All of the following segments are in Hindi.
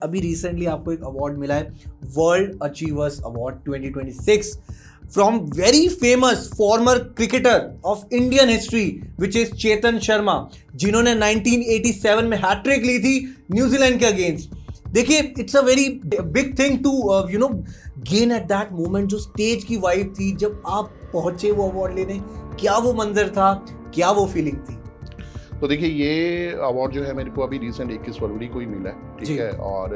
अभी रिसेंटली आपको एक अवार्ड मिला है, world achievers award 2026 from very famous former cricketer of Indian history which is Chetan Sharma, जिन्होंने 1987 में हैट्रिक ली थी न्यूजीलैंड के अगेंस्ट। देखिए, it's a very big thing to gain at that moment. जो स्टेज की वाइब थी जब आप पहुंचे वो अवार्ड लेने, क्या वो मंजर था, क्या वो फीलिंग थी? तो देखिए, ये अवार्ड जो है मेरे को अभी रिसेंट 21 फरवरी को ही मिला है, ठीक है। और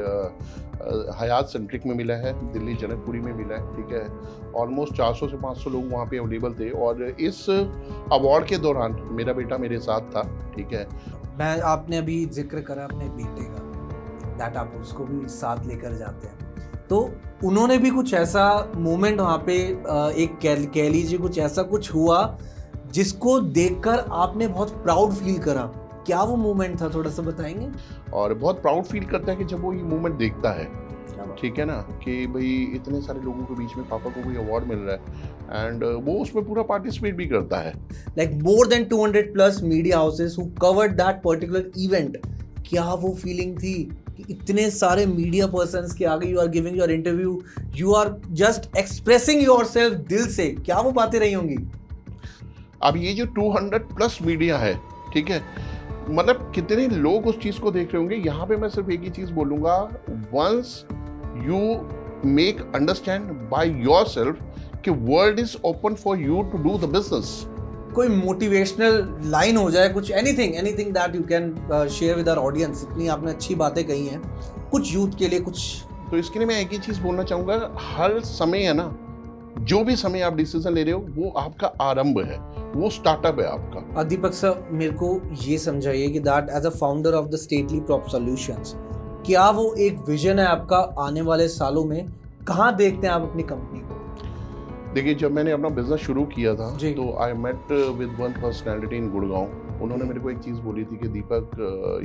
हयात सेंट्रिक में मिला है, दिल्ली जनकपुरी में मिला है, ठीक है। ऑलमोस्ट 400 से 500 लोग वहाँ पे अवेलेबल थे। और इस अवार्ड के दौरान मेरा बेटा मेरे साथ था, ठीक है। आपने अभी जिक्र करा अपने बेटे का, दैट आप उसको भी साथ लेकर जाते हैं, तो उन्होंने भी कुछ ऐसा मोमेंट वहाँ पे एक कह लीजिए कुछ ऐसा कुछ हुआ जिसको देखकर आपने बहुत प्राउड फील करा। क्या वो मोमेंट था, थोड़ा सा बताएंगे? और बहुत प्राउड फील करता है कि जब वो ये मोमेंट देखता है, ठीक है ना, कि भाई इतने सारे लोगों के बीच में पापा को कोई अवार्ड मिल रहा है एंड वो उसमें पूरा पार्टिसिपेट भी करता है। Like more than 200 plus media houses who covered that particular event. क्या वो फीलिंग थी कि इतने सारे मीडिया पर्सन्स के आगे you are giving your interview, you are just expressing yourself दिल से? क्या वो बातें रही होंगी? अब ये जो 200 प्लस मीडिया है, ठीक है, मतलब कितने लोग उस चीज को देख रहे होंगे। यहाँ पे मैं सिर्फ एक ही चीज बोलूंगा, once you make understand by yourself कि world is open for you to do the business. कोई मोटिवेशनल लाइन हो जाए, कुछ anything that you can share with our audience. इतनी आपने अच्छी बातें कही हैं कुछ यूथ के लिए, कुछ तो इसके लिए मैं एक ही चीज बोलना चाहूंगा, हर समय है ना, जो भी समय आप डिसीजन ले रहे हो वो आपका आरंभ है, वो स्टार्टअप है आपका। दीपक सर, मेरे को ये समझाइए कि that as a founder of the stately crop Solutions, क्या वो एक विजन है आपका आने वाले सालों में? कहाँ देखते हैं आप अपनी कंपनी को? देखिए, जब मैंने अपना बिजनेस शुरू किया था तो I met with one personality in Gurgaon. उन्होंने मेरे को एक चीज़ बोली थी कि Deepak,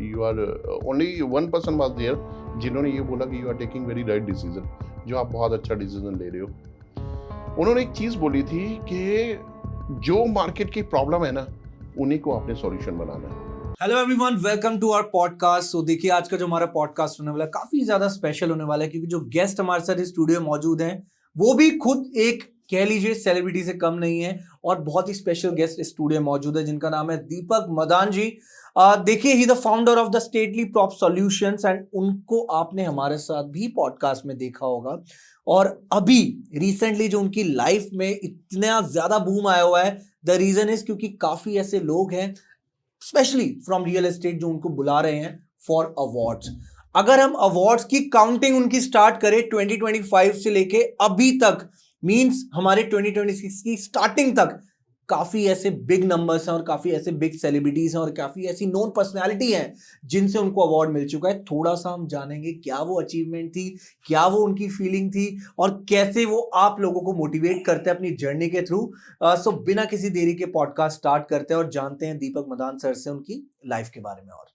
you are only one person was there जिन्होंने ये बोला कि you are taking very right decision, जो आप बहुत अच्छा डिसीजन ले रहे हो। उन्होंने एक चीज़ बोली थी कि जो मार्केट की प्रॉब्लम है ना, उन्हीं को आपने सॉल्यूशन बनाना है। Hello everyone, welcome to our podcast. So देखिए, आज का जो हमारा पॉडकास्ट होने वाला है काफी ज्यादा स्पेशल होने वाला है, क्योंकि जो गेस्ट हमारे साथ इस स्टूडियो में मौजूद हैं वो भी खुद एक कह लीजिए सेलिब्रिटी से कम नहीं है, और बहुत ही स्पेशल गेस्ट इस स्टूडियो में मौजूद है जिनका नाम है दीपक मदान जी। देखिए, he the founder of the stately crop solutions, and उनको आपने हमारे साथ भी पॉडकास्ट में देखा होगा। और अभी रिसेंटली जो उनकी लाइफ में इतना ज्यादा बूम आया हुआ है, द रीजन इज क्योंकि काफी ऐसे लोग हैं स्पेशली फ्रॉम रियल एस्टेट जो उनको बुला रहे हैं फॉर अवार्ड्स। अगर हम अवार्ड्स की काउंटिंग उनकी स्टार्ट करें 2025 से लेके अभी तक, मींस हमारे 2026 की स्टार्टिंग तक, काफी ऐसे बिग नंबर्स हैं और काफी ऐसे बिग सेलिब्रिटीज हैं और काफी ऐसी नोन पर्सनालिटी हैं जिनसे उनको अवार्ड मिल चुका है। थोड़ा सा हम जानेंगे क्या वो अचीवमेंट थी, क्या वो उनकी फीलिंग थी, और कैसे वो आप लोगों को मोटिवेट करते हैं अपनी जर्नी के थ्रू। सो बिना किसी देरी के पॉडकास्ट स्टार्ट करते हैं और जानते हैं दीपक मदान सर से उनकी लाइफ के बारे में। और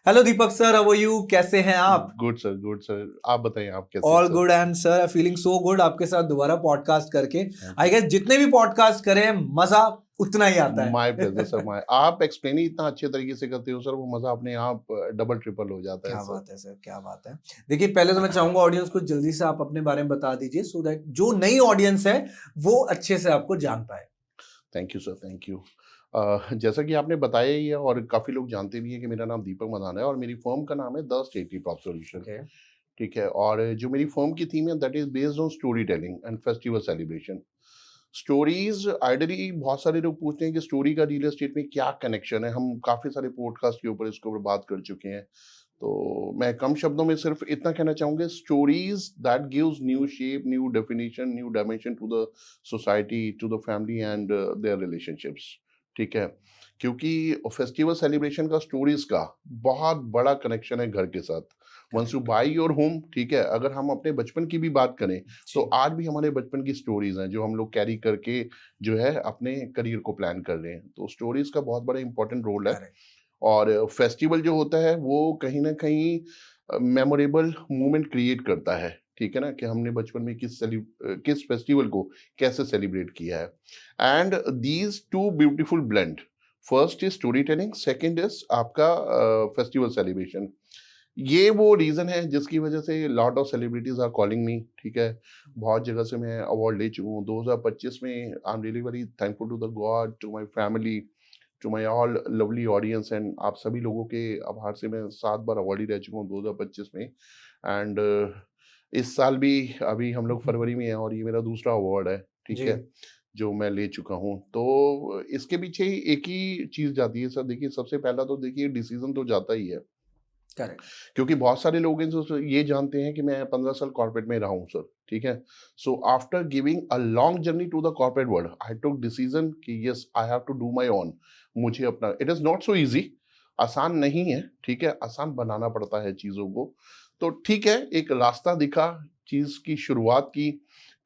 hello Deepak sir, how are you? कैसे हैं आप? Good sir, good sir. आप बताइए, आप कैसे? All good, and sir feeling so good आपके साथ दोबारा पॉडकास्ट करके। आई गेस जितने भी पॉडकास्ट करें मजा उतना ही आता है। My pleasure sir, my. आप एक्सप्लेन ही इतना अच्छे तरीके से करते हो सर, वो मजा अपने आप डबल ट्रिपल हो जाता है। क्या बात है सर, क्या बात है। देखिए, पहले तो मैं चाहूंगा ऑडियंस को जल्दी से आप अपने बारे में बता दीजिए, सो दैट जो नई ऑडियंस है वो अच्छे से आपको जान पाए। Thank you sir, thank you. जैसा कि आपने बताया ही है और काफ़ी लोग जानते भी हैं कि मेरा नाम दीपक मदान है और मेरी फर्म का नाम है द स्टेटली क्रॉप सॉल्यूशन, ठीक है। और जो मेरी फर्म की थीम है that is based on story telling and festival celebration. Stories ideally, बहुत सारे लोग पूछते हैं कि स्टोरी का रियल एस्टेट में क्या कनेक्शन है। हम काफ़ी सारे पॉडकास्ट के ऊपर इसके ऊपर बात कर चुके हैं, तो मैं कम शब्दों में सिर्फ इतना कहना चाहूँगा, stories that gives new shape, new definition, new dimension to the society, to the family and their relationships, ठीक है। क्योंकि फेस्टिवल सेलिब्रेशन का, स्टोरीज का बहुत बड़ा कनेक्शन है घर के साथ। Once you buy your home, ठीक है, अगर हम अपने बचपन की भी बात करें तो आज भी हमारे बचपन की स्टोरीज हैं जो हम लोग कैरी करके जो है अपने करियर को प्लान कर रहे हैं। तो स्टोरीज का बहुत बड़ा इंपॉर्टेंट रोल है। और फेस्टिवल जो होता है वो कहीं ना कहीं मेमोरेबल मोमेंट क्रिएट करता है, ठीक है ना, कि हमने बचपन में किस फेस्टिवल को कैसे सेलिब्रेट किया है। And these two beautiful blend, first is story telling, second is आपका फेस्टिवल सेलिब्रेशन। ये वो रीज़न है जिसकी वजह से lot of celebrities are calling me, ठीक है? बहुत जगह से मैं अवार्ड ले चुका हूँ। 2025 में I am really very thankful to the god, to my family, to my all lovely audience and आप सभी लोगों के आभार से मैं 7 बार अवार्डी रह चुका हूँ 2025 में। एंड इस साल भी अभी हम लोग फरवरी में हैं और ये मेरा दूसरा अवार्ड है, ठीक जी। है? जो मैं ले चुका हूँ। तो इसके पीछे एक ही चीज़ जाती है सर, देखिए सबसे पहला तो देखिए डिसीज़न तो जाता ही है। करेक्ट। क्योंकि बहुत सारे लोग हैं जो ये जानते हैं कि मैं 15 साल कॉर्पोरेट में रहा हूँ सर, ठीक है? So after giving a long journey to the corporate world, I took decision कि yes I have to do my own. मुझे अपना, it is not so easy, आसान नहीं है, ठीक है? आसान बनाना पड़ता है चीज़ों को। तो ठीक है, एक रास्ता दिखा, चीज़ की शुरुआत की,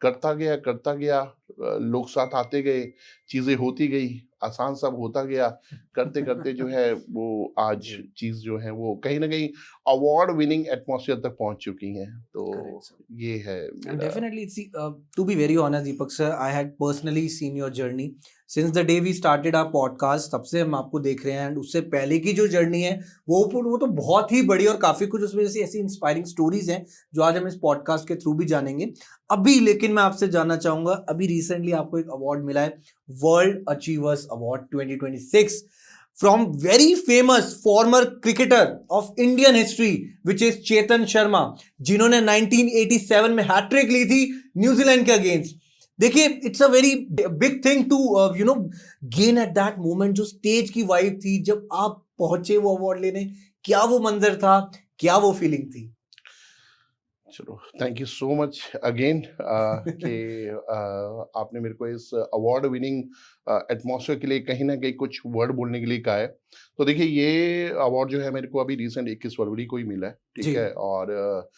करता गया, लोग साथ आते गए, चीज़ें होती गई, आसान सब होता गया। करते-करते जो है वो आज जी। चीज़ जो है वो कहीं न कहीं अवार्ड विनिंग एटमॉस्फेयर तक पहुँच चुकी हैं। तो करेक्ट सर। ये है And मेरा। definitely, see, to be very honest, Deepak sir, I had personally seen your journey since the day we started our podcast. तब से हम आपको देख रहे हैं एंड उससे पहले की जो जर्नी है वो तो बहुत ही बड़ी और काफी कुछ उसमें जैसी ऐसी इंस्पायरिंग स्टोरीज हैं जो आज हम इस पॉडकास्ट के थ्रू भी जानेंगे। अभी लेकिन मैं आपसे जानना चाहूंगा, अभी रिसेंटली आपको एक अवार्ड मिला है, world achievers award 2026 from very famous former cricketer of Indian history which is चेतन शर्मा, जिन्होंने 1987 में हैट्रिक ली थी न्यूजीलैंड के अगेंस्ट। देखिए, it's a very big thing to gain at that moment. जो स्टेज की वाइब थी जब आप पहुंचे वो अवार्ड लेने, क्या वो मंजर था, क्या वो फीलिंग थी? चलो, thank you so much again कि आपने मेरे को इस अवार्ड विनिंग एटमॉस्फेयर के लिए कहीं न कहीं कुछ वर्ड बोलने के लिए कहा है। तो देखिए ये अवार्ड जो है मेरे को अभी रिसेंट 21 फरवरी को ही मिला है, ठीक जी। है? और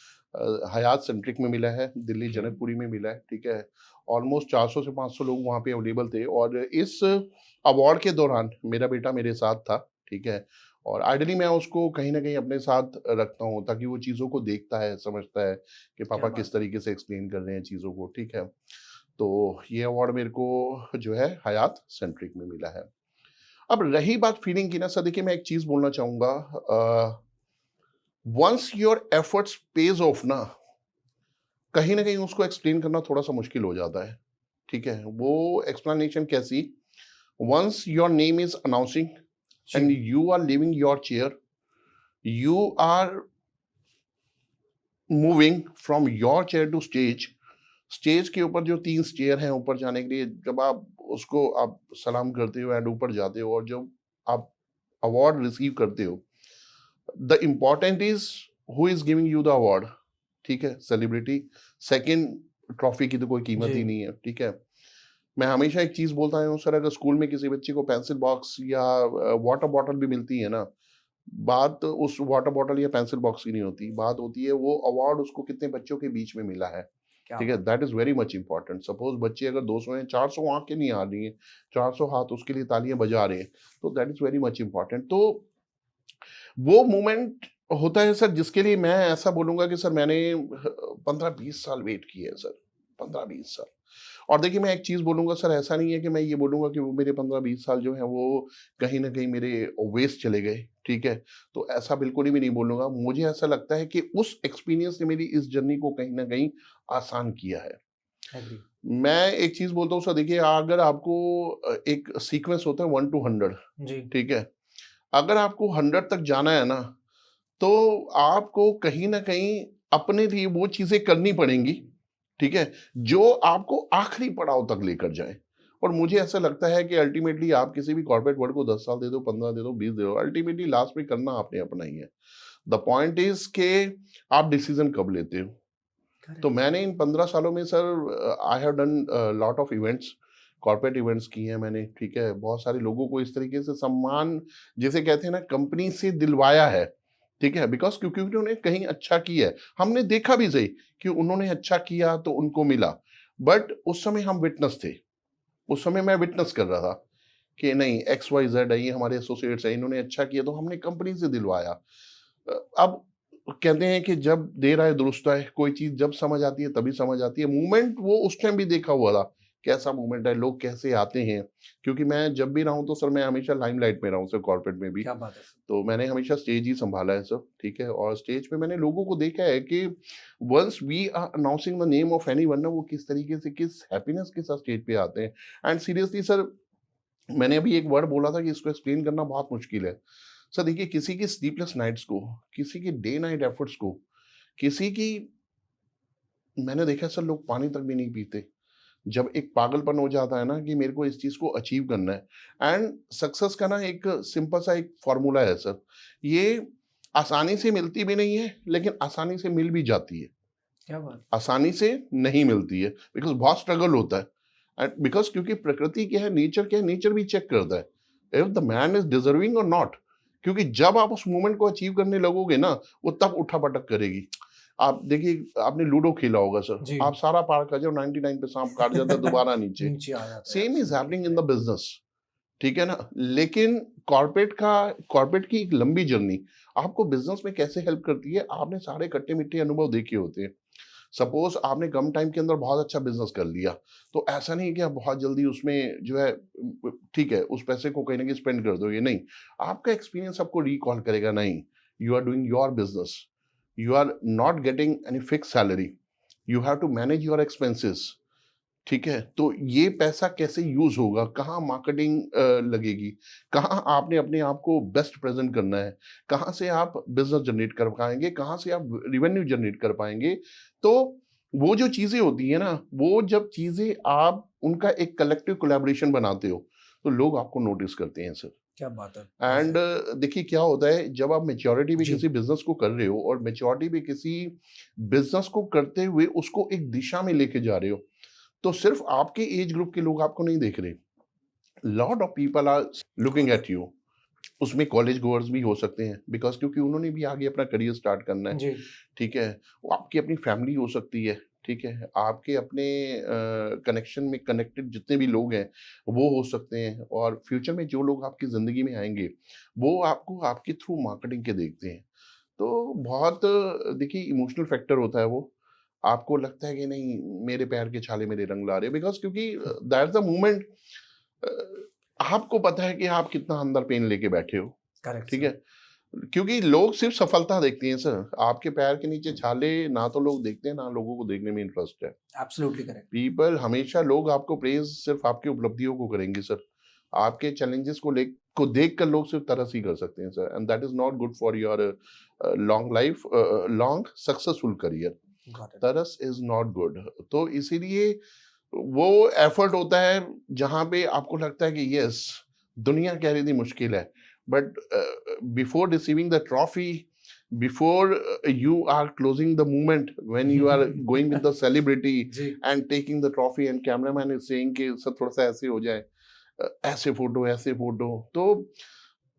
हयात सेंट्रिक में मिला है, दिल्ली Okay. जनकपुरी में मिला है, ठीक है? ऑलमोस्ट 400 से 500 लोग वहाँ पे अवेलेबल थे और इस अवार्ड के दौरान मेरा बेटा मेरे साथ था, ठीक है? और आइडियली मैं उसको कहीं न कहीं अपने साथ रखता हूँ ताकि वो चीज़ों को देखता है, समझता है कि क्या पापा बात किस तरीके से एक्सप्लेन कर रहे हैं चीज़ों को, ठीक है? तो ये अवार्ड मेरे को जो है हयात सेंट्रिक में मिला है। अब रही बात फीलिंग की ना सर, देखिए मैं एक चीज़ बोलना चाहूँगा, once your efforts pays off ना, कहीं न कहीं उसको एक्सप्लेन करना थोड़ा-सा मुश्किल हो जाता है, ठीक है? वो एक्सप्लेनेशन कैसी? Once your name is announcing जी। and you are leaving your chair, you are moving from your chair to stage, stage के ऊपर जो 3 स्टेयर हैं ऊपर जाने के लिए, जब आप सलाम करते हो एंड ऊपर जाते हो और जब आप अवार्ड रिसीव करते हो, the important is who is giving you the award, ठीक है? सेलिब्रिटी सेकंड, ट्रॉफी की तो कोई कीमत जी। ही नहीं है, ठीक है? मैं हमेशा एक चीज बोलता हूँ सर, अगर स्कूल में किसी बच्चे को पेंसिल बॉक्स या वाटर बॉटल भी मिलती है ना, बात उस वाटर बॉटल या पेंसिल बॉक्स की नहीं होती, बात होती है वो अवार्ड उसको कितने बच्चों के बीच में मिला है, क्या ठीक है? बात। That is very much important. Suppose बच्चे अगर 200 हैं, 400 आंखें नहीं आ रही हैं, 400 हाथ उसके लिए तालियां बजा रहे हैं, तो that is very much important. तो वो मोमेंट होता है सर जिसके लिए मैं ऐसा बोलूंगा कि सर मैंने 15-20 साल वेट किए हैं सर, 15-20 साल। और देखिए मैं एक चीज़ बोलूँगा सर, ऐसा नहीं है कि मैं ये बोलूँगा कि वो मेरे 15-20 साल जो हैं वो कहीं न कहीं मेरे वेस्ट चले गए, ठीक है? तो ऐसा बिल्कुल भी नहीं बोलूँगा। मुझे ऐसा लगता है कि उस एक्सपीरियंस ने मेरी इस जर्नी को कहीं न कहीं आसान किया है। एग्री। मैं एक चीज़ बोलता हूँ सर, देखिए अगर आपको एक सीक्वेंस होता है 1 टू 100, जी। ठीक है? अगर आपको 100 तक जाना है ना, तो आपको कहीं न कहीं अपने लिए वो चीज़ें करनी पड़ेंगी, ठीक है? जो आपको आखिरी पड़ाव तक लेकर जाएँ। और मुझे ऐसा लगता है कि अल्टीमेटली आप किसी भी कॉर्पोरेट वर्ल्ड को 10 साल दे दो, 15 दे दो, 20 दे दो, अल्टीमेटली लास्ट में करना आपने अपना ही है। द पॉइंट इज़ के आप डिसीज़न कब लेते हो? तो करेक्ट। मैंने इन 15 सालों में sir I have done lot of events, corporate events किए हैं मैंने, ठीक है? बहुत सारे लोगों को इस तरीके से सम्मान, जिसे कहते हैं ना, कंपनी से दिलवाया है, ठीक है? बिकॉज़ क्योंकि उन्होंने कहीं अच्छा किया है। हमने देखा भी सही कि उन्होंने अच्छा किया तो उनको मिला। बट उस समय हम विटनेस थे। उस समय मैं विटनेस कर रहा था कि नहीं, एक्स वाई ज़ेड है, ये हमारे एसोसिएट्स हैं, इन्होंने अच्छा किया तो हमने कंपनी से दिलवाया। अब कहते हैं कि जब देर आए दुरुस्त आए, कोई चीज़ जब समझ आती है तभी समझ आती है। मूवमेंट वो उस टाइम भी देखा हुआ था कैसा मूवमेंट है, लोग कैसे आते हैं, क्योंकि मैं जब भी रहा हूँ तो सर मैं हमेशा लाइमलाइट में रहा हूँ सर, कॉर्पोरेट में भी। क्या बात है सर। तो मैंने हमेशा स्टेज ही संभाला है सर, ठीक है, और स्टेज पे मैंने लोगों को देखा है कि once we are announcing the name of anyone ना, वो किस तरीके से, किस हैप्पीनेस के साथ स्टेज पे आते हैं। एंड सीरियसली सर, मैंने अभी एक वर्ड बोला था कि इसको एक्सप्लेन करना बहुत मुश्किल है। सर देखिए, किसी की स्लीपलेस नाइट्स को, किसी की डे नाइट एफर्ट्स को, किसी की, मैंने देखा है सर, लोग पानी तक भी नहीं पीते जब एक पागलपन हो जाता है ना कि मेरे को इस चीज को अचीव करना है। एंड सक्सेस का ना एक सिंपल सा एक फॉर्मूला है सर, ये आसानी से मिलती भी नहीं है लेकिन आसानी से मिल भी जाती है। क्या बात। आसानी से नहीं मिलती है, बिकॉज बहुत स्ट्रगल होता है। एंड बिकॉज क्योंकि प्रकृति क्या है, नेचर क्या है, नेचर भी चेक करता है if the man is deserving और नॉट। क्योंकि जब आप उस मोमेंट को अचीव करने लगोगे ना, वो तब उठा पटक करेगी। आप देखिए, आपने लूडो खेला होगा सर, जी। आप सारा पार कर जाओ, 99 पे सांप काट जाता है, दोबारा नीचे। नीचे आ जाता है। Same is happening in the business, ठीक है ना। लेकिन कॉर्पोरेट की एक लंबी जर्नी आपको बिजनेस में कैसे हेल्प करती है, आपने सारे खट्टे मीठे अनुभव देखे होते हैं। सपोज आपने कम टाइम के अंदर बहुत अच्छा बिजनेस कर लिया, तो ऐसा नहीं कि आप बहुत जल्दी उसमें जो है, ठीक है, उस पैसे को कहीं ना कहीं स्पेंड कर दोगे, नहीं। आपका एक्सपीरियंस आपको रिकॉल करेगा, नहीं, you are doing your business, you are not getting any fix salary, you have to manage your expenses, ठीक है। तो ये पैसा कैसे यूज होगा, कहाँ मार्केटिंग लगेगी, कहाँ आपने अपने आप को बेस्ट प्रेजेंट करना है, कहाँ से आप बिजनेस जनरेट कर पाएंगे, कहाँ से आप रिवेन्यू जनरेट कर पाएंगे। तो वो जो चीजें होती है ना, वो जब चीजें आप उनका एक कलेक्टिव कोलैबोरेशन बनाते हो, तो लोग आपको नोटिस करते हैं सर। क्या बात है। एंड देखिए क्या होता है, जब आप मेच्योरिटी में जी। किसी बिजनेस को कर रहे हो और मेच्योरिटी में किसी बिजनेस को करते हुए उसको एक दिशा में लेके जा रहे हो, तो सिर्फ आपके एज ग्रुप के लोग आपको नहीं देख रहे, lot of people are looking at you. उसमें कॉलेज गोअर्स भी हो सकते हैं, बिकॉज क्योंकि उन्होंने भी आगे अपना करियर स्टार्ट करना है, जी। ठीक है। वो आपकी अपनी फैमिली हो सकती है, ठीक है, आपके अपने कनेक्शन में कनेक्टेड जितने भी लोग हैं वो हो सकते हैं, और फ्यूचर में जो लोग आपकी ज़िंदगी में आएंगे वो आपको आपके थ्रू मार्केटिंग के देखते हैं। तो बहुत देखिए इमोशनल फैक्टर होता है वो। आपको लगता है कि नहीं, मेरे पैर के छाले मेरे रंग ला रहे, बिकॉज क्योंकि दैट्स द मोमेंट, आपको पता है कि आप कितना अंदर पेन लेके बैठे हो, करेक्ट ठीक सर। है। क्योंकि लोग सिर्फ सफलता देखते हैं सर, आपके पैर के नीचे छाले ना तो लोग देखते हैं, ना लोगों को देखने में इंटरेस्ट है। Absolutely correct. पीपल हमेशा, लोग आपको प्रेज सिर्फ आपकी उपलब्धियों को करेंगे सर, आपके चैलेंजेस को देख कर लोग सिर्फ तरस ही कर सकते हैं sir, and that is not good for your long life, long successful career. Got it. तरस इज नॉट गुड। तो इसीलिए वो एफर्ट होता है जहां पे आपको लगता है कि यस, दुनिया कह रही थी मुश्किल है, but before receiving the trophy, before you are closing the moment, when you are going with the celebrity जी। and taking the trophy and cameraman is saying कि सर थोड़ा सा ऐसे हो जाए, ऐसे फोटो, ऐसे फोटो, तो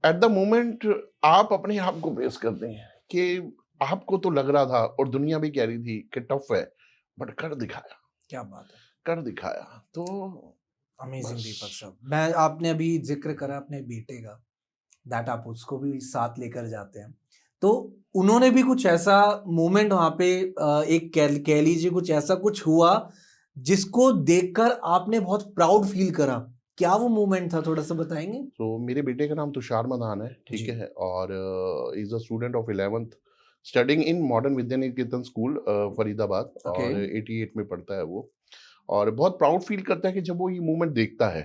एट द मोमेंट आप अपने आप को पेश करते हैं कि आपको तो लग रहा था और दुनिया भी कह रही थी कि टफ है, बट कर दिखाया, क्या बात है। कर दिखाया। तो अमेजिंग बस। दीपक साहब। मैं, आपने अभी जिक्र करा अपने बेटे का, दैट आप उसको भी साथ लेकर जाते हैं, तो उन्होंने भी कुछ ऐसा मोमेंट वहां पे एक कह लीजिए कुछ ऐसा कुछ हुआ जिसको देखकर आपने बहुत प्राउड फील करा, क्या वो मोमेंट था, थोड़ा सा बताएंगे। तो मेरे बेटे का नाम तुषार मदान है, ठीक जी। है, और is a student of 11th studying in modern Vidya Niketan school Faridabad, okay. और 88 में पढ़ता है वो। और बहुत प्राउड फील करता है कि जब वो ये मूवमेंट देखता है,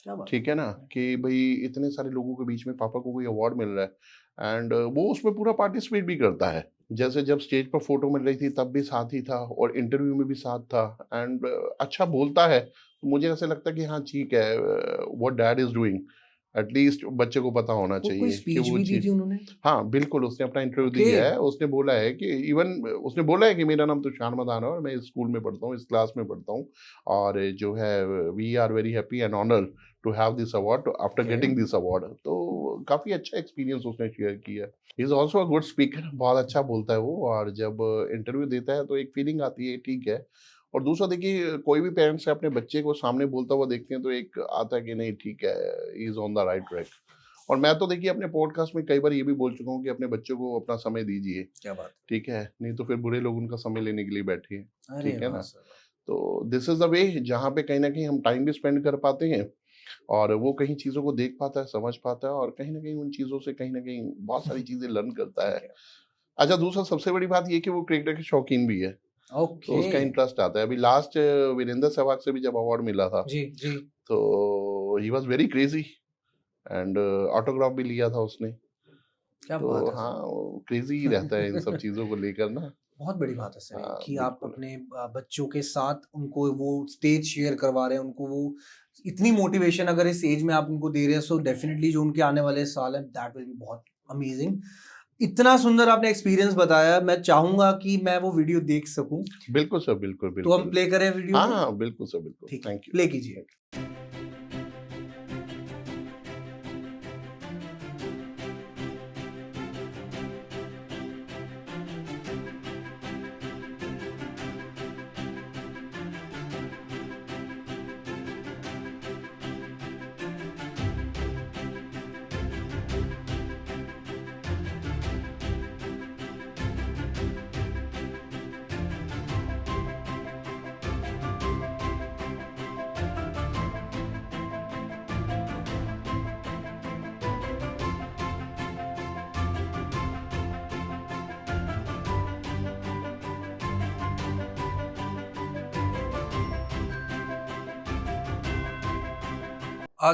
क्या बात। ठीक है ना, कि भाई इतने सारे लोगों के बीच में पापा को कोई अवार्ड मिल रहा है, एंड वो उसमें पूरा पार्टिसिपेट भी करता है। जैसे जब स्टेज पर फोटो मिल रही थी तब भी साथ ही था, और इंटरव्यू में भी साथ था, एंड अच्छा बोलता है। तो मुझे ऐसे लगता है कि हाँ ठीक है, what dad is doing, at least बच्चे को पता होना वो कोई चाहिए कि स्पीच वो भी दी चीज। थी उन्होंने। हाँ बिल्कुल, उसने अपना इंटरव्यू ओके। दिया है, उसने बोला है कि इवन उसने बोला है कि मेरा नाम तुषार मदान है और मैं इस स्कूल में पढ़ता हूँ, इस क्लास में पढ़ता हूँ, और जो है we are very happy and honour to have this award after okay. Getting this award. तो काफी अच्छा एक्सपीरियंस उसने शेयर किया। He is also a good speaker, बहुत अच्छा बोलता है वो, और जब इंटरव्यू देता है तो एक फीलिंग आती है, ठीक है। और दूसरा देखिए, कोई भी पेरेंट्स अपने बच्चे को सामने बोलता हुआ देखते हैं तो एक आता है कि नहीं ठीक है, is on the right track. और मैं तो देखिए अपने पॉडकास्ट में कई बार ये भी बोल चुका हूँ कि अपने बच्चों को अपना समय दीजिए, क्या बात। ठीक है, नहीं तो फिर बुरे लोग उनका समय लेने के लिए बैठे हैं, अरे ठीक है वाह ना। सर। तो दिस इज द वे जहाँ पे कहीं ना कहीं हम टाइम भी स्पेंड कर पाते हैं और वो कहीं चीज़ों को देख पाता है, समझ पाता है और कहीं ना कहीं उन चीज़ों से कहीं ना कहीं बहुत सारी चीज़ें लर्न करता ठीक है। है। अच्छा, दूसरा सबसे बड़ी बात ये कि वो क्रिकेट के शौकीन भी है, तो ओके। उसका इंटरेस्ट आता है। अभी लास्ट वीरेंद्र सहवाग से भी जब अवार्ड मिला था, जी, जी। तो he was very crazy and autograph भी लिया था उसने। क्या तो बात है हाँ, सर! वो क्रेजी ही रहता है इन सब चीज़ों को लेकर ना। बहुत बड़ी बात है सर ये हाँ, कि आप बिल्कुल। अपने बच्चों के साथ उनको वो स्टेज शेयर करवा रहे हैं, उनको वो इतनी मोटिवेशन अगर इस एज में आप उनको दे रहे हैं, सो डेफिनिटली जो उनके आने वाले साल हैं, दैट विल बी बहुत अमेजिंग। इतना सुंदर आपने एक्सपीरियंस बताया, मैं चाहूँगा कि मैं वो वीडियो देख सकूँ। बिल्कुल सर, बिल्कुल, तो हम बिल्कुल। प्ले करें वीडियो हाँ, को? हाँ, बिल्कुल सर, बिल्कुल। ठीक है, थैंक यू। प्ले कीजिए। Thank you.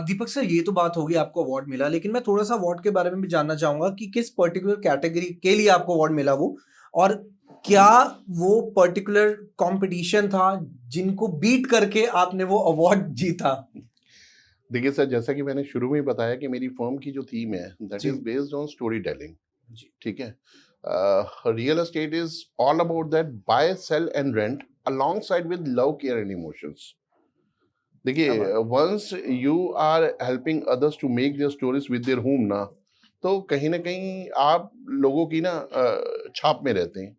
दीपक सर ये तो बात होगी आपको अवार्ड मिला, लेकिन मैं थोड़ा-सा अवार्ड के बारे में भी जानना चाहूँगा कि किस पर्टिकुलर कैटेगरी के लिए आपको अवार्ड मिला वो? और क्या वो पर्टिकुलर कॉम्पिटिशन था जिनको बीट करके आपने वो अवार्ड जीता? देखिए सर, जैसा कि मैंने शुरू में ही बताया कि मेरी फर्म की जो थीम है, दैट जी। Is based on storytelling. जी। ठीक है? Real estate is all about that buy, sell and rent alongside with love, care and emotions. क्या देखिए, बात है! Once you are helping others to make their stories with their home ना, तो कहीं न कहीं आप लोगों की ना छाप में रहते हैं।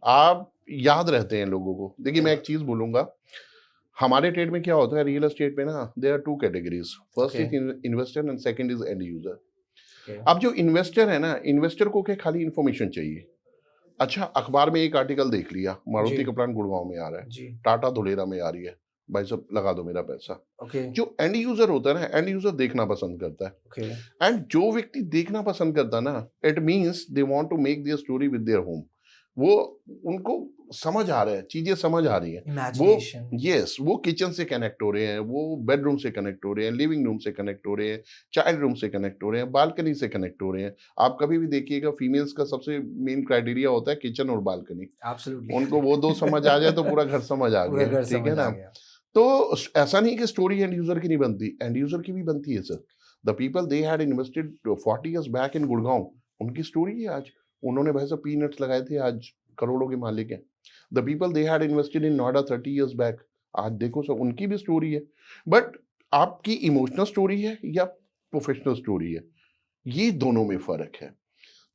आप याद रहते हैं लोगों को। देखिए, सही मैं एक बात। चीज़ बोलूँगा, हमारे ट्रेड में क्या होता है रियल एस्टेट में ना, there are 2 categories. First okay, is investor and second is and user. Okay. अब जो इन्वेस्टर है ना, इन्वेस्टर को क्या खाली इन्फॉर्मेशन चाहिए। अच्छा, अखबार में एक आर्टिकल देख लिया, जी, मारुति का प्लांट गुड़गाँव में आ रहा है, जी। टाटा धुलेरा में आ रही है, भाई साहब लगा दो मेरा पैसा। ओके, जो एंड यूज़र होता है ना, एंड यूज़र देखना पसंद करता है। ओके। एंड जो व्यक्ति देखना पसंद करता है ना, it means they want to make their story with their home. वो उनको समझ आ रहा है, चीजें समझ आ रही हैं। वो इमेजिनेशन। यस, वो किचन से कनेक्ट हो रहे हैं, वो बेडरूम से कनेक्ट हो रहे हैं, लिविंग रूम से कनेक्ट हो रहे हैं, चाइल्ड रूम से कनेक्ट हो रहे हैं, बालकनी से कनेक्ट हो रहे हैं। आप कभी भी देखिएगा, फीमेल्स का सबसे मेन क्राइटेरिया होता है किचन और बालकनी। एब्सोल्युटली। उनको वो दो समझ आ जाए तो पूरा घर समझ आ पूरा गया, घर ठीक है समझ आ ना? गया। तो ऐसा नहीं कि स्टोरी एंड यूजर की नहीं बनती, एंड यूजर की भी बनती है sir. The people they had invested 40 years back in Gurgaon, उनकी स्टोरी है आज। उन्होंने भाई साहब पीनट्स लगाए थे, आज करोड़ों के मालिक हैं। The people they had invested in Noida 30 years back, आज देखो सर उनकी भी स्टोरी है। बट आपकी इमोशनल स्टोरी है या प्रोफेशनल स्टोरी है, ये दोनों में फर्क है।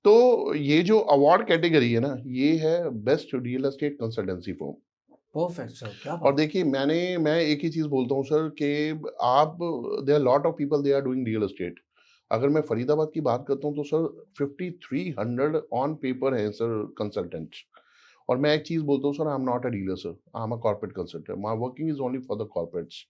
तो ये जो अवार्ड कैटेगरी है ना, ये है best real estate consultancy firm. Perfect sir, क्या और बात है! देखिए, मैं एक ही चीज़ बोलता हूँ सर कि आप, there are lot of people they are doing real estate. अगर मैं फरीदाबाद की बात करता हूँ तो सर 5300 ऑन पेपर हैं सर कंसल्टेंट्स। और मैं एक चीज़ बोलता हूँ sir, I am not a dealer sir, I am a corporate consultant. My working is only for the corporates.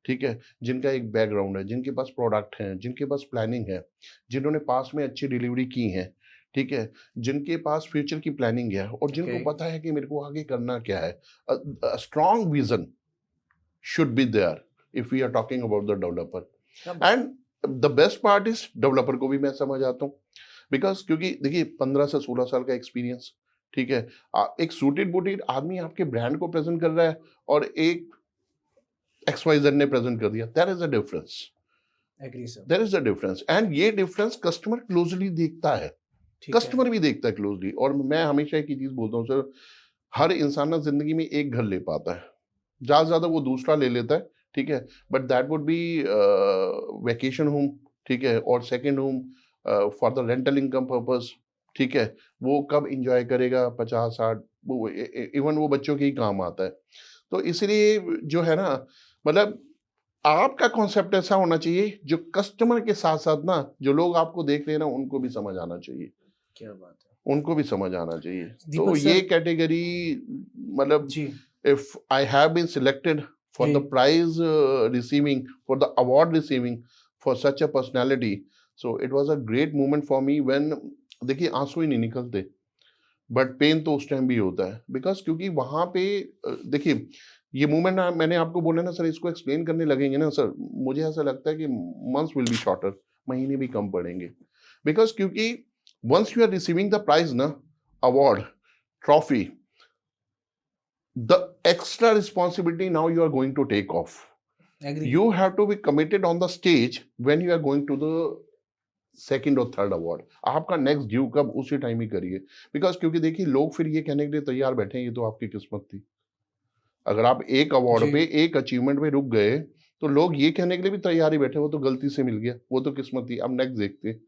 ठीक है? जिनका एक बैकग्राउंड है, जिनके पास प्रोडक्ट हैं, जिनके पास प्लानिंग है, जिन्होंने पास्ट में अच्छी डिलीवरी की है, ठीक है? जिनके पास फ्यूचर की प्लानिंग है और ओके, जिनको पता है कि मेरे को आगे करना क्या है। Strong vision should be there if we are talking about the developer. क्या बात है! And the best part is developer को भी मैं समझ आता हूँ, बिकॉज क्योंकि देखिए 15 से 16 साल का एक्सपीरियंस, ठीक है? एक सूटेड बूटेड आदमी आपके ब्रांड को प्रेजेंट कर रहा है और एक XYZ ने प्रेजेंट कर दिया, there is a difference. Agree sir. There is a difference and ये डिफरेंस कस्टमर क्लोजली देखता है। ठीक है, कस्टमर भी देखता है क्लोजली। और मैं हमेशा एक ही चीज बोलता हूँ सर, हर इंसान ना जिंदगी में एक घर ले पाता है, ज़्यादा से ज़्यादा वो दूसरा ले लेता है, ठीक है? But that would be vacation home, ठीक है? और second home for the rental income purpose, ठीक है? वो कब एन्जॉय करेगा 50-60, वो इवन वो बच्चों के ही काम आता है। तो इसलिए जो है ना, मतलब आपका कॉन्सेप्ट ऐसा होना चाहिए जो कस्टमर के साथ-साथ ना, जो लोग आपको देख रहे हैं ना, उनको भी समझ आना चाहिए। क्या बात है! उनको भी समझ आना चाहिए। तो दीपक ये सर कैटेगरी, मतलब जी, if I have been selected for the ji prize receiving, for the award receiving for such a personality, so it was a great moment for me when, देखिए आंसू ही नहीं निकलते, बट पेन तो उस टाइम भी होता है, बिकॉज क्योंकि वहां पे देखिए ये मूवमेंट मैंने आपको बोला ना सर, इसको एक्सप्लेन करने लगेंगे ना सर, मुझे ऐसा लगता है कि मंथ्स विल बी शॉर्टर, महीने भी कम पड़ेंगे, बिकॉज क्योंकि once you are receiving the prize ना, award, trophy, the extra responsibility now you are going to take off. Agree You have to be committed on the stage when you are going to the second और थर्ड अवार्ड, आपका नेक्स्ट ड्यू कब, उसी टाइम ही करिए, बिकॉज क्योंकि देखिए लोग फिर ये कहने के लिए तैयार बैठे हैं ये तो आपकी किस्मत थी। अगर आप एक अवार्ड जी पे, एक अचीवमेंट पे रुक गए, तो लोग ये कहने के लिए भी तैयार ही बैठे, वो तो गलती से मिल गया, वो तो किस्मत थी, अब नेक्स्ट देखते हैं,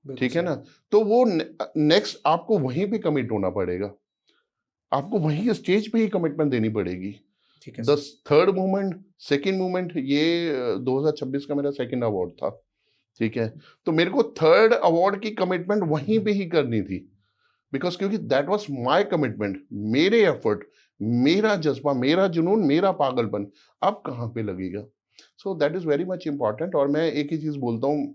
बिल्कुल ठीक है सही ना। तो वो नेक्स्ट आपको वहीं पे कमिट होना पड़ेगा, आपको वहीं स्टेज पे ही कमिटमेंट देनी पड़ेगी। ठीक है the sir third movement, second movement, ये 2026 का मेरा सेकंड अवार्ड था, ठीक है। तो मेरे को थर्ड अवार्ड की कमिटमेंट वहीं पे ही करनी थी, बिकॉज क्योंकि दैट वाज माय कमिटमेंट, मेरे एफर्ट, मेरा जज्बा, मेरा जुनून, मेरा पागलपन अब कहाँ पे लगेगा। So that is very much important. और मैं एक ही चीज बोलता हूँ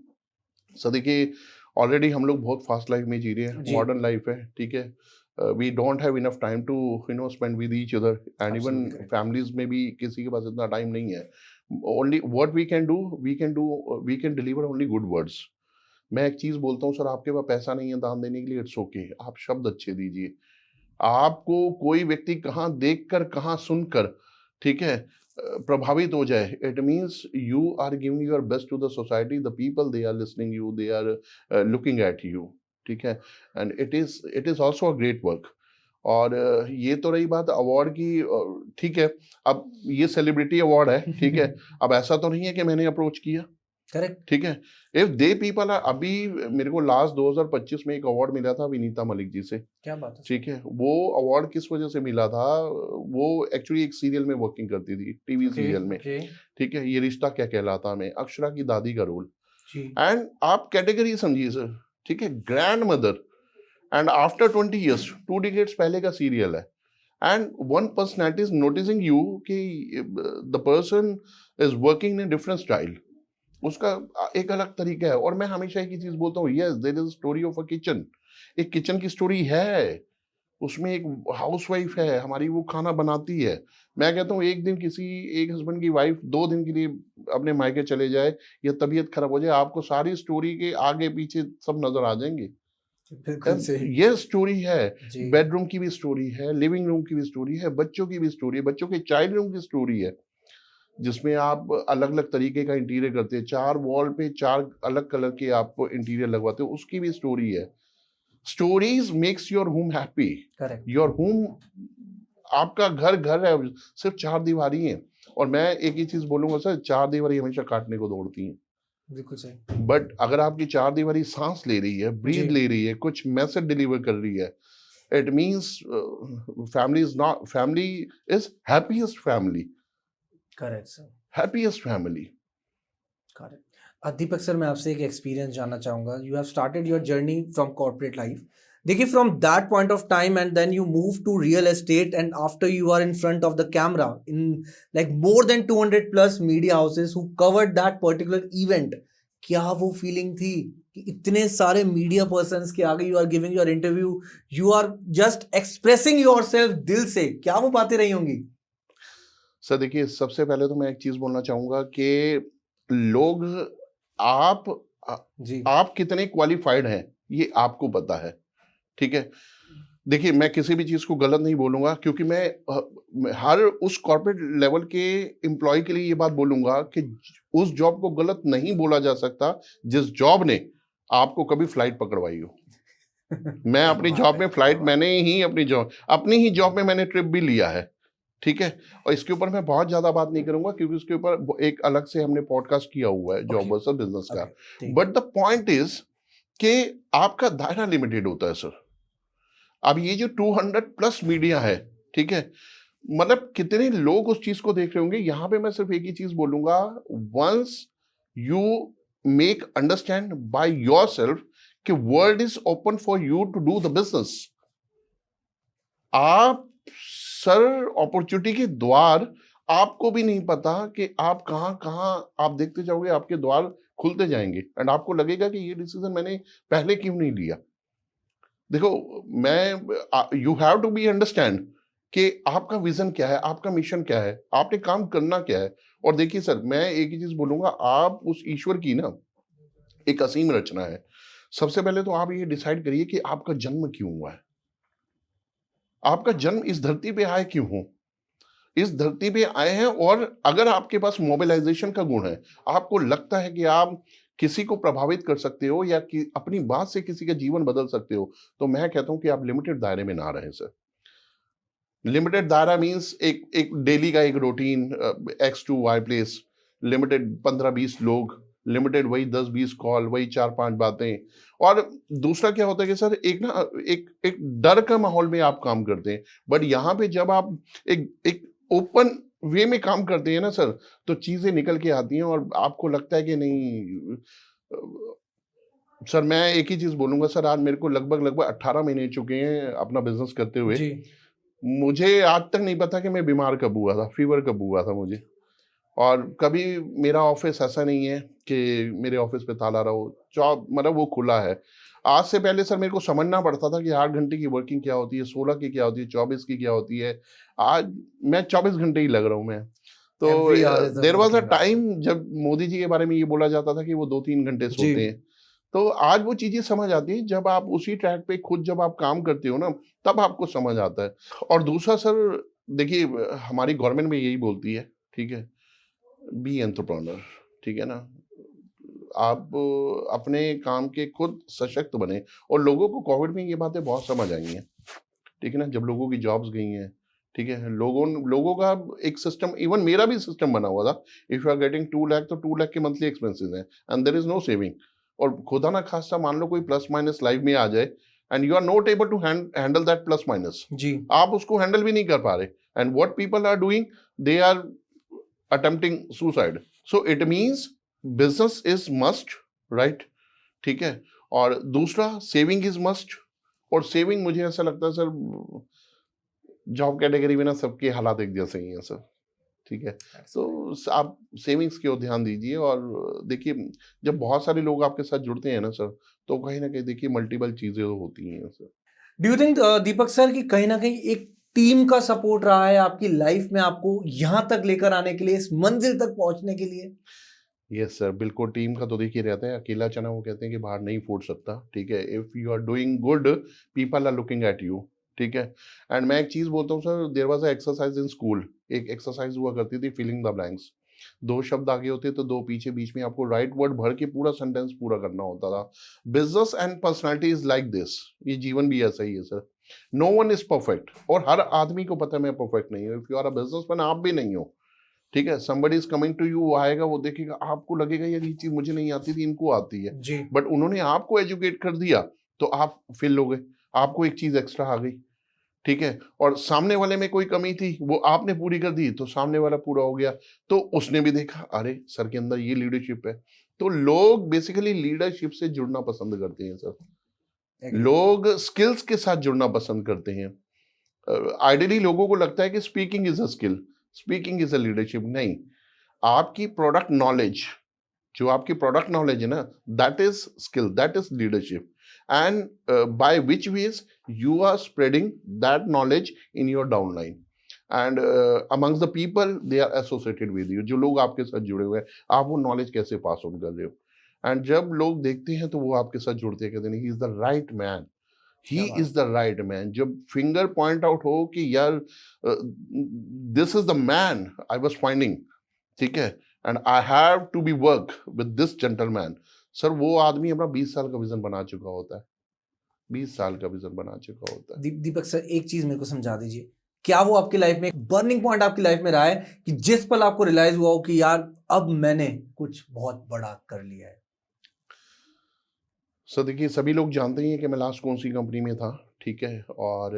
सर, देखिए ऑलरेडी हम लोग बहुत फास्ट लाइफ में जी रहे हैं, जी मॉडर्न लाइफ है, ठीक है। We don't have enough time to spend with each other, and even absolutely correct families में भी किसी के पास इतना टाइम नहीं है। Only what we can deliver only good words. मैं एक चीज बोलता हूँ सर, आपके पास पैसा नहीं है दान देने के लिए, इट्स ओके, आप शब्द अच्छे दीजिए। आपको कोई व्यक्ति कहाँ देखकर, कहाँ सुनकर, ठीक है, प्रभावित हो जाए, it means you are giving your best to the society, the people they are listening you, they are looking at you, ठीक है। And it is also a great work. और ये तो रही बात अवार्ड की, ठीक है। अब ये सेलिब्रिटी अवार्ड है, ठीक है। अब ऐसा तो नहीं है कि मैंने अप्रोच किया, करेक्ट ठीक है। इफ दे पीपल आर, अभी मेरे को लास्ट 2025 में एक अवार्ड मिला था विनीता मलिक जी से, क्या बात है ठीक है। वो अवार्ड किस वजह से मिला था, वो एक्चुअली एक सीरियल में वर्किंग करती थी, टीवी ओके सीरियल में, ओके ठीक है, ये रिश्ता क्या कहलाता में, अक्षरा की दादी का रोल। जी एंड आप कैटेगरी समझिए सर, ठीक है, grandmother, and after 20 years, 2 decades पहले का सीरियल है, and one personality is noticing you कि the person is working in different style, उसका एक अलग तरीका है। और मैं हमेशा एक ही चीज बोलता हूँ, yes there is story of a kitchen, एक किचन की स्टोरी है, उसमें एक हाउसवाइफ है हमारी, वो खाना बनाती है। मैं कहता हूँ एक दिन किसी एक हस्बैंड की वाइफ 2 दिन के लिए अपने मायके चले जाए या तबीयत खराब हो जाए, आपको सारी स्टोरी के आगे पीछे सब नजर आ जाएंगे। बिल्कुल सही ये स्टोरी है, जी बेडरूम की भी स्टोरी है, लिविंग रूम की भी स्टोरी है, बच्चों की भी स्टोरी है, बच्चों के चाइल्ड रूम की स्टोरी है, जिसमें आप अलग अलग तरीके का इंटीरियर करते हैं, 4 वॉल पे 4 अलग कलर के आप इंटीरियर लगवाते हो, उसकी भी स्टोरी है। Stories makes your home happy. Correct your home, आपका घर घर है, सिर्फ 4 दीवारी है। और मैं एक ही चीज बोलूंगा सर, 4 दीवारी हमेशा काटने को दौड़ती हैं, बिल्कुल सही बट अगर आपकी 4 दीवारी सांस ले रही है, जी ब्रीद ले रही है, कुछ मैसेज डिलीवर कर रही है, it means family is not, family is happiest family, correct sir happiest family. Correct Deepak sir मैं आपसे एक एक्सपीरियंस जानना चाहूंगा you have started your journey from corporate life देखिए from that point of time and then you move to real estate and after you are in front of the camera in like more than 200 plus media houses who covered that particular event क्या वो फीलिंग थी कि इतने सारे मीडिया पर्सन्स के आगे you are giving your interview you are just expressing yourself दिल से क्या वो बातें रही होंगी सर देखिए, सबसे पहले तो मैं एक चीज बोलना चाहूंगा कि लोग, आप जी आप कितने क्वालिफाइड हैं ये आपको पता है, ठीक है। देखिए मैं किसी भी चीज को गलत नहीं बोलूंगा, क्योंकि मैं हर उस कॉर्पोरेट लेवल के एम्प्लॉय के लिए ये बात बोलूंगा कि उस जॉब को गलत नहीं बोला जा सकता जिस जॉब ने आपको कभी फ्लाइट पकड़वाई हो। मैं क्या अपनी बात जॉब है में क्या फ्लाइट, बात मैंने ही अपनी ही जॉब में मैंने ट्रिप भी लिया है, ठीक है। और इसके ऊपर मैं बहुत ज्यादा बात नहीं करूंगा, क्योंकि उसके ऊपर एक अलग से हमने पॉडकास्ट किया हुआ है, जॉब ओके वर्सेस बिजनेस का। ओके ठीक बट द पॉइंट इज कि आपका दायरा लिमिटेड होता है सर। अब ये जो 200 प्लस मीडिया है, ठीक है, मतलब कितने लोग उस चीज को देख रहे होंगे। यहाँ पे मैं सिर्फ एक ही चीज बोलूंगा, once you make understand by yourself कि world is open for you to do the business, आप सर अपॉर्चुनिटी के द्वार आपको भी नहीं पता कि आप कहाँ कहाँ आप देखते जाओगे, आपके द्वार खुलते जाएंगे एंड आपको लगेगा कि ये डिसीजन मैंने पहले क्यों नहीं लिया। देखो, मैं you have to be understand कि आपका विजन क्या है, आपका मिशन क्या है, आपने काम करना क्या है। और देखिए सर, मैं एक ही चीज बोलूंगा, आप उस ईश्वर की ना एक असीम रचना है। सबसे पहले तो आप ये डिसाइड करिए कि आपका जन्म क्यों हुआ है, आपका जन्म इस धरती पे आए क्यों हो। इस धरती पे आए हैं, और अगर आपके पास मोबिलाइजेशन का गुण है, आपको लगता है कि आप किसी को प्रभावित कर सकते हो या कि अपनी बात से किसी का जीवन बदल सकते हो, तो मैं कहता हूं कि आप लिमिटेड दायरे में ना रहें सर। लिमिटेड दायरा मीन्स एक एक डेली का एक routine, X to Y place, limited 15-20 लोग, लिमिटेड वही 10-20 कॉल, वही 4-5 बातें। और दूसरा क्या होता है कि सर एक ना एक एक डर का माहौल में आप काम करते हैं, बट यहाँ पे जब आप एक एक ओपन वे में काम करते हैं ना सर, तो चीजें निकल के आती हैं और आपको लगता है कि नहीं। सर मैं एक ही चीज बोलूंगा सर, आज मेरे को लगभग लगभग 18 महीने चुके हैं अपना बिजनेस करते हुए। जी। मुझे आज तक नहीं पता कि मैं बीमार कब हुआ था, फीवर कब हुआ था मुझे। और कभी मेरा ऑफिस ऐसा नहीं है कि मेरे ऑफिस पे ताला रहो, जॉब मतलब वो खुला है। आज से पहले सर मेरे को समझना पड़ता था कि 8 घंटे की वर्किंग क्या होती है, 16 की क्या होती है, 24 की क्या होती है। आज मैं 24 घंटे ही लग रहा हूँ मैं। तो Every hour is a there was a working hour. Time जब मोदी जी के बारे में ये बोला जाता था कि वो 2-3 घंटे जी। सोते हैं। तो आज वो चीजें समझ आती है, जब आप उसी ट्रैक पे खुद जब आप काम करते हो ना, तब आपको समझ आता है। और दूसरा सर, देखिए हमारी गवर्नमेंट में यही बोलती है, ठीक है, बी एंटरप्रेन्योर, ठीक है ना। आप अपने काम के खुद सशक्त बने। और लोगों को कोविड में ये बातें बहुत समझ आई हैं, ठीक है ना, जब लोगों की जॉब्स गई हैं, ठीक है, लोगों का एक सिस्टम, इवन मेरा भी सिस्टम बना हुआ था। If you are getting 2 lakh तो 2 लाख के मंथली एक्सपेंसेस हैं and there is no saving. और खुदा ना खास्ता मान लो कोई प्लस माइनस लाइफ में आ जाए and you are not able to handle that plus minus, जी। आप उसको हैंडल भी नहीं कर पा रहे, and what people are doing, they are attempting suicide. So it means business is must, right, ठीक है। और दूसरा सेविंग इज मस्ट। और सेविंग मुझे ऐसा लगता है सर, जॉब कैटेगरी में ना सबके हालात एक जैसे ही हैं सर, ठीक है। तो आप सेविंग्स की ओर ध्यान दीजिए। और देखिए, जब बहुत सारे लोग आपके साथ जुड़ते हैं ना सर, तो कहीं ना कहीं देखिए मल्टीपल चीजें होती हैं sir. Do you think Deepak sir कि कहीं ना कहीं एक टीम का सपोर्ट रहा है आपकी लाइफ में आपको यहां तक लेकर आने के लिए, इस मंजिल तक पहुंचने के लिए? यस सर, बिल्कुल टीम का तो देखिए रहता है। अकेला चना वो कहते हैं कि बाहर नहीं फूट सकता, ठीक है। If you are doing good, people are looking at you, ठीक है। एंड मैं एक चीज बोलता हूँ sir, there was a exercise in school. एक एक्सरसाइज हुआ करती थी, फिलिंग द ब्लैंक्स। 2 शब्द आगे होते तो 2 पीछे, बीच में आपको राइट वर्ड भर के पूरा सेंटेंस पूरा करना होता था। Business and personality is like this. ये जीवन भी ऐसा ही है sir. No one is perfect, और हर आदमी को पता है मैं परफेक्ट नहीं हूँ। If you are a businessman, आप भी नहीं हो, ठीक है। somebody is coming to you, वो आएगा, वो देखेगा, आपको लगेगा यार ये चीज मुझे नहीं आती थी, इनको आती है। जी। बट उन्होंने आपको एजुकेट कर दिया, तो आप फिल हो गए, आपको एक चीज एक्स्ट्रा आ गई, ठीक है। और सामने वाले में कोई कमी थी, वो आपने पूरी कर दी, तो सामने वाला पूरा हो गया। तो उसने भी देखा, अरे सर के अंदर ये लीडरशिप है। तो लोग बेसिकली लीडरशिप से जुड़ना पसंद करते हैं सर। लोग स्किल्स के साथ जुड़ना पसंद करते हैं। आइडियली लोगों को लगता है कि speaking is a skill, speaking is a leadership. नहीं, आपकी प्रोडक्ट नॉलेज, जो आपकी प्रोडक्ट नॉलेज है ना, that is skill, that is leadership. And by which ways you are spreading that knowledge in your downline and amongst the people they are associated with you. जो लोग आपके साथ जुड़े हुए हैं, आप वो नॉलेज कैसे पास ऑन कर रहे हो। एंड जब लोग देखते हैं तो वो आपके साथ जुड़ते हैं, कहते हैं he is the right man, he is the right man. जब फिंगर पॉइंट आउट हो कि यार this is the man I was finding, ठीक है, and I have to be work with this gentleman, sir वो आदमी अपना 20 साल का विजन बना चुका होता है, 20 साल का विजन बना चुका होता है। दीपक सर एक चीज मेरे को समझा दीजिए, क्या वो आपकी लाइफ में एक बर्निंग पॉइंट आपकी लाइफ में रहा है कि जिस पल आपको रियलाइज हुआ हो कि यार अब मैंने कुछ बहुत बड़ा कर लिया है? सर देखिए, सभी लोग जानते ही हैं कि मैं लास्ट कौन सी कंपनी में था, ठीक है। और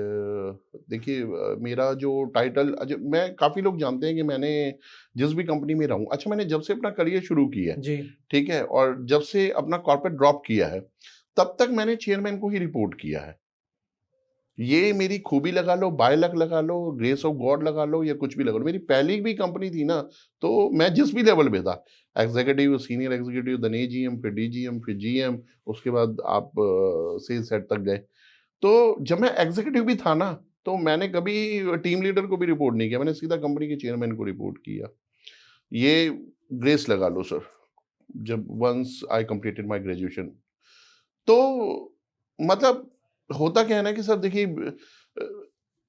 देखिए मेरा जो टाइटल, मैं काफ़ी लोग जानते हैं कि मैंने जिस भी कंपनी में रहूं, अच्छा मैंने जब से अपना करियर शुरू किया है, जी। ठीक है, और जब से अपना कॉर्पोरेट ड्रॉप किया है, तब तक मैंने चेयरमैन को ही रिपोर्ट किया है। ये मेरी खूबी लगा लो, बाय लक लगा लो, ग्रेस ऑफ गॉड लगा लो, या कुछ भी लगा लो। मेरी पहली भी कंपनी थी ना, तो मैं जिस भी लेवल पे था, executive, senior executive, then AGM, फिर डीजीएम, फिर जीएम, उसके बाद आप सेल्स हेड तक गए। तो जब मैं एग्जीक्यूटिव भी था ना, तो मैंने कभी टीम लीडर को भी रिपोर्ट नहीं किया, मैंने सीधा कंपनी के चेयरमैन को रिपोर्ट किया। ये ग्रेस लगा लो सर, जब once I completed my graduation. तो मतलब होता क्या है ना कि सर देखिए,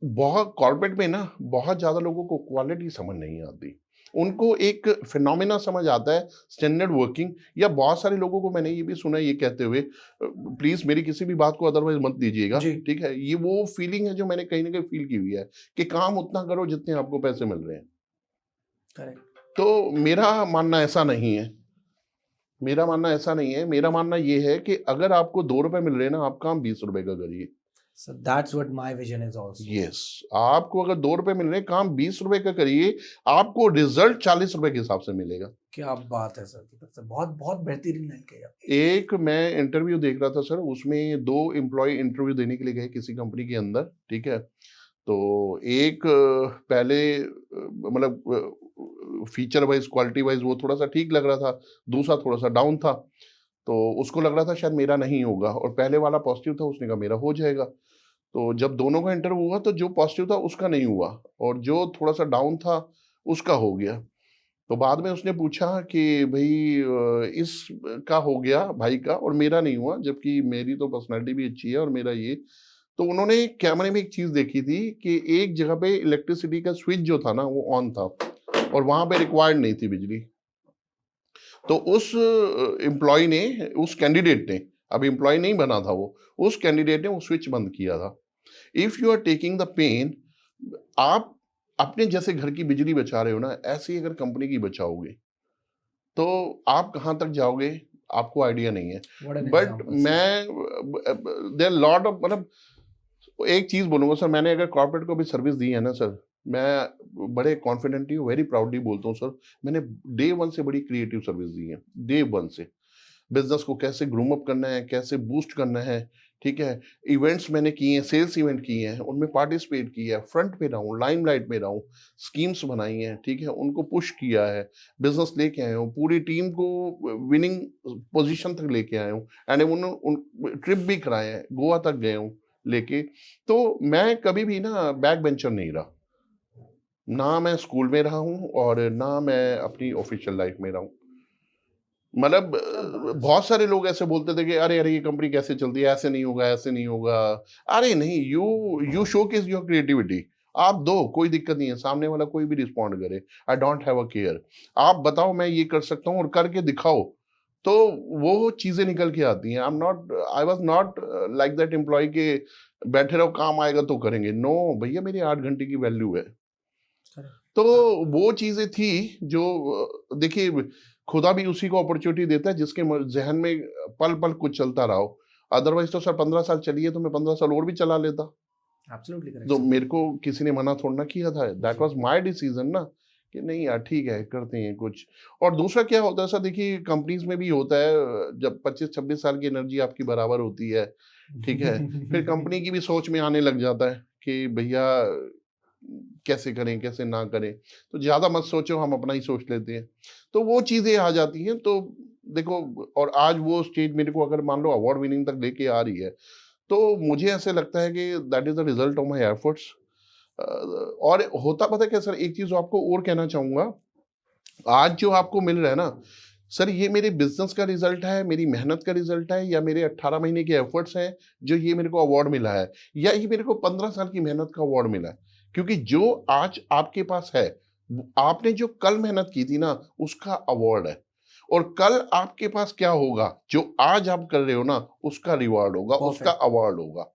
बहुत कॉर्पोरेट में ना बहुत ज़्यादा लोगों को क्वालिटी समझ नहीं आती। उनको एक फिनोमेना समझ आता है, स्टैंडर्ड वर्किंग, या बहुत सारे लोगों को मैंने ये भी सुना है ये कहते हुए, प्लीज़ मेरी किसी भी बात को अदरवाइज़ मत लीजिएगा, जी। ठीक है? ये वो फीलिंग है जो मैंने कहीं न कहीं फ़ील की हुई है, कि काम उतना करो जितने आपको पैसे मिल रहे हैं। करेक्ट। तो मेरा मानना ऐसा नहीं है। मेरा मानना ऐसा नहीं है, मेरा मानना ये है कि अगर आपको ₹2 मिल रहे हैं ना, आप काम ₹20 का करिए। So that's what my vision is also. Yes, आपको अगर ₹2 मिल रहे हैं, काम ₹20 का करिए, आपको रिज़ल्ट ₹40 के हिसाब से मिलेगा। क्या बात है सर, दीपक सर, बहुत बहुत बेहतरीन लाइन कही आपने। एक मैं इंटरव्यू देख रहा था सर, उसमें 2 एम्प्लॉयी इंटरव्यू देने के लिए गए किसी कंपनी के अंदर, ठीक है? तो एक पहले मतलब फीचर वाइज़, क्वालिटी वाइज़ वो थोड़ा-सा ठीक लग रहा था, दूसरा थोड़ा-सा डाउन था। तो उसको लग रहा था शायद मेरा नहीं होगा, और पहले वाला पॉजिटिव था, उसने कहा मेरा हो जाएगा। तो जब दोनों का इंटरव्यू हुआ, तो जो पॉजिटिव था उसका नहीं हुआ, और जो थोड़ा-सा डाउन था उसका हो गया। तो बाद में उसने पूछा कि भई इस का हो गया भाई का और मेरा नहीं हुआ, जबकि मेरी तो पर्सनैलिटी भी अच्छी है और मेरा ये। तो उन्होंने कैमरे में एक चीज़ देखी थी कि एक जगह पे इलेक्ट्रिसिटी का स्विच जो था ना वो ऑन था, और वहाँ पे रिक्वायर्ड नहीं थी बिजली। तो उस एम्प्लॉयी ने, उस कैंडिडेट ने, अब एम्प्लॉयी नहीं बना था वो, उस कैंडिडेट ने वो स्विच बंद किया था। If you are taking the pain, आप अपने जैसे घर की बिजली बचा रहे हो ना, ऐसे ही अगर कंपनी की बचाओगे, तो आप कहाँ तक जाओगे आपको आइडिया नहीं है। What an but example, sir. मैं देयर लॉट ऑफ, मतलब एक चीज़ बोलूँगा सर, मैंने अगर कॉर्पोरेट को भी सर्विस दी है ना सर, मैं बड़े कॉन्फिडेंटली, वेरी प्राउडली बोलता हूँ सर, मैंने डे 1 से बड़ी क्रिएटिव सर्विस दी है, डे 1 से। बिज़नेस को कैसे ग्रूम अप करना है, कैसे बूस्ट करना है, ठीक है? इवेंट्स मैंने किए हैं, सेल्स इवेंट किए हैं, उनमें पार्टिसिपेट किया है, फ्रंट पे रहा हूँ, लाइमलाइट में रहा हूँ, स्कीम्स बनाई हैं, ठीक है? उनको पुश किया है, बिज़नेस लेके आया हूँ, पूरी टीम को विनिंग पोज़ीशन तक लेके आया हूँ, एंड उन ट्रिप भी कराए हैं, गोवा तक गए हूँ लेके। तो मैं कभी भी ना बैक बेंचर नहीं रहा। ना मैं स्कूल में रहा हूँ और ना मैं अपनी ऑफ़िशियल लाइफ़ में रहा हूँ। मतलब क्या बात है सर। बहुत सारे लोग ऐसे बोलते थे कि अरे अरे ये कंपनी कैसे चलती है, ऐसे नहीं होगा, ऐसे नहीं होगा। अरे नहीं, यू शोकेस योर क्रिएटिविटी। आप दो, कोई दिक्कत नहीं है, सामने वाला कोई भी रिस्पॉन्ड करे, I don't have a care. आप बताओ मैं ये कर सकता हूँ और करके दिखाओ, तो वो चीजें निकल के आती हैं। I was not like that employee के बैठे रहो, काम आएगा तो करेंगे। नो भैया, मेरी 8 घंटे की वैल्यू है। Correct. तो वो चीज़ें थी जो देखिए, खुदा भी उसी को अपॉर्च्युनिटी देता है जिसके ज़हन में पल-पल कुछ चलता रहा हो। अदरवाइज़ तो सर 15 साल चली है, तो मैं 15 साल और भी चला लेता। Absolutely correct, तो sir. मेरे को किसी ने मना थोड़ी ना किया था। दैट जी। वाज़ माय डिसीज़न ना, कि नहीं यार ठीक है, करते हैं कुछ। और दूसरा क्या होता है सर, देखिए कंपनीज़ में भी होता है, जब 25-26 साल की एनर्जी आपकी बराबर होती है, ठीक है? फिर कंपनी की भी सोच में आने लग जाता है कि भैया कैसे करें, कैसे ना करें। तो ज़्यादा मत सोचो, हम अपना ही सोच लेते हैं। तो वो चीज़ें आ जाती हैं। तो देखो, और आज वो स्टेज मेरे को अगर मान लो अवार्ड विनिंग तक लेके आ रही है, तो मुझे ऐसे लगता है कि that is the result of my efforts. और होता पता है क्या सर, एक चीज़ आपको और कहना चाहूँगा, आज जो आपको मिल रहा है ना, सर ये मेरे बिज़नेस का रिज़ल्ट है, मेरी मेहनत का रिज़ल्ट है, या मेरे 18 महीने के एफर्ट्स हैं, जो ये मेरे को अवार्ड मिला है, या ये मेरे को 15 साल की मेहनत का अवार्ड मिला है। क्योंकि जो आज आपके पास है, आपने जो कल मेहनत की थी ना, उसका अवार्ड है। और कल आपके पास क्या होगा, जो आज आप कर रहे हो ना, उसका रिवार्ड होगा, उसका Perfect. अवार्ड होगा।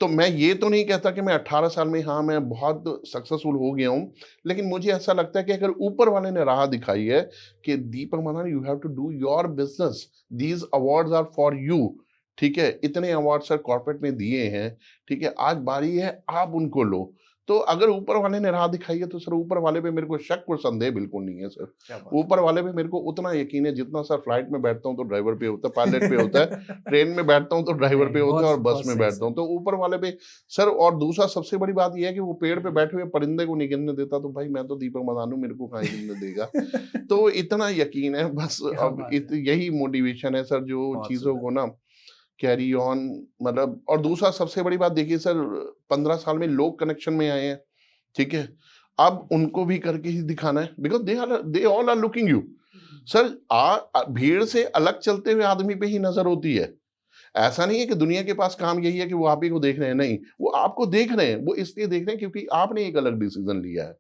तो मैं ये तो नहीं कहता कि मैं 18 साल में, हाँ, मैं बहुत सक्सेसफुल हो गया हूँ, लेकिन मुझे ऐसा लगता है कि अगर ऊपर वाले ने राह दिखाई है कि Deepak Madan, you have to do your business, these awards are for you, ठीक है? इतने अवार्ड सर कॉर्पोरेट में दिए हैं, ठीक है? आज बारी है आप उनको लो। तो अगर ऊपर वाले ने राह दिखाई है तो सर ऊपर वाले पे मेरे को शक और संदेह बिल्कुल नहीं है सर। क्या बात है। ऊपर वाले पे मेरे को उतना यकीन है जितना सर फ्लाइट में बैठता हूँ तो ड्राइवर पे होता है, पायलट पे होता है, ट्रेन में बैठता हूँ तो ड्राइवर पे नहीं, होता है, और बहुत बस बहुत में सही बैठता सर। हूँ तो ऊपर वाले पे सर। और दूसरा सबसे बड़ी बात यह है कि वो पेड़ पे बैठे हुए परिंदे को नहीं गिनने देता, तो भाई मैं तो दीपक मदान हूँ, मेरे को कहाँ गिनने देगा। तो इतना यकीन है बस। क्या अब बात है। यही मोटिवेशन है सर जो बहुत चीजों को सुंदर। ना कैरी ऑन, मतलब। और दूसरा सबसे बड़ी बात देखिए सर, 15 साल में लोग कनेक्शन में आए हैं, ठीक है। अब उनको भी करके ही दिखाना है, because they all are looking you sir. भीड़ से अलग चलते हुए आदमी पे ही नजर होती है। ऐसा नहीं है कि दुनिया के पास काम यही है कि वो आप ही को देख रहे हैं, नहीं, वो आपको देख रहे हैं, वो इसलिए देख रहे हैं क्योंकि आपने एक अलग डिसीजन लिया है।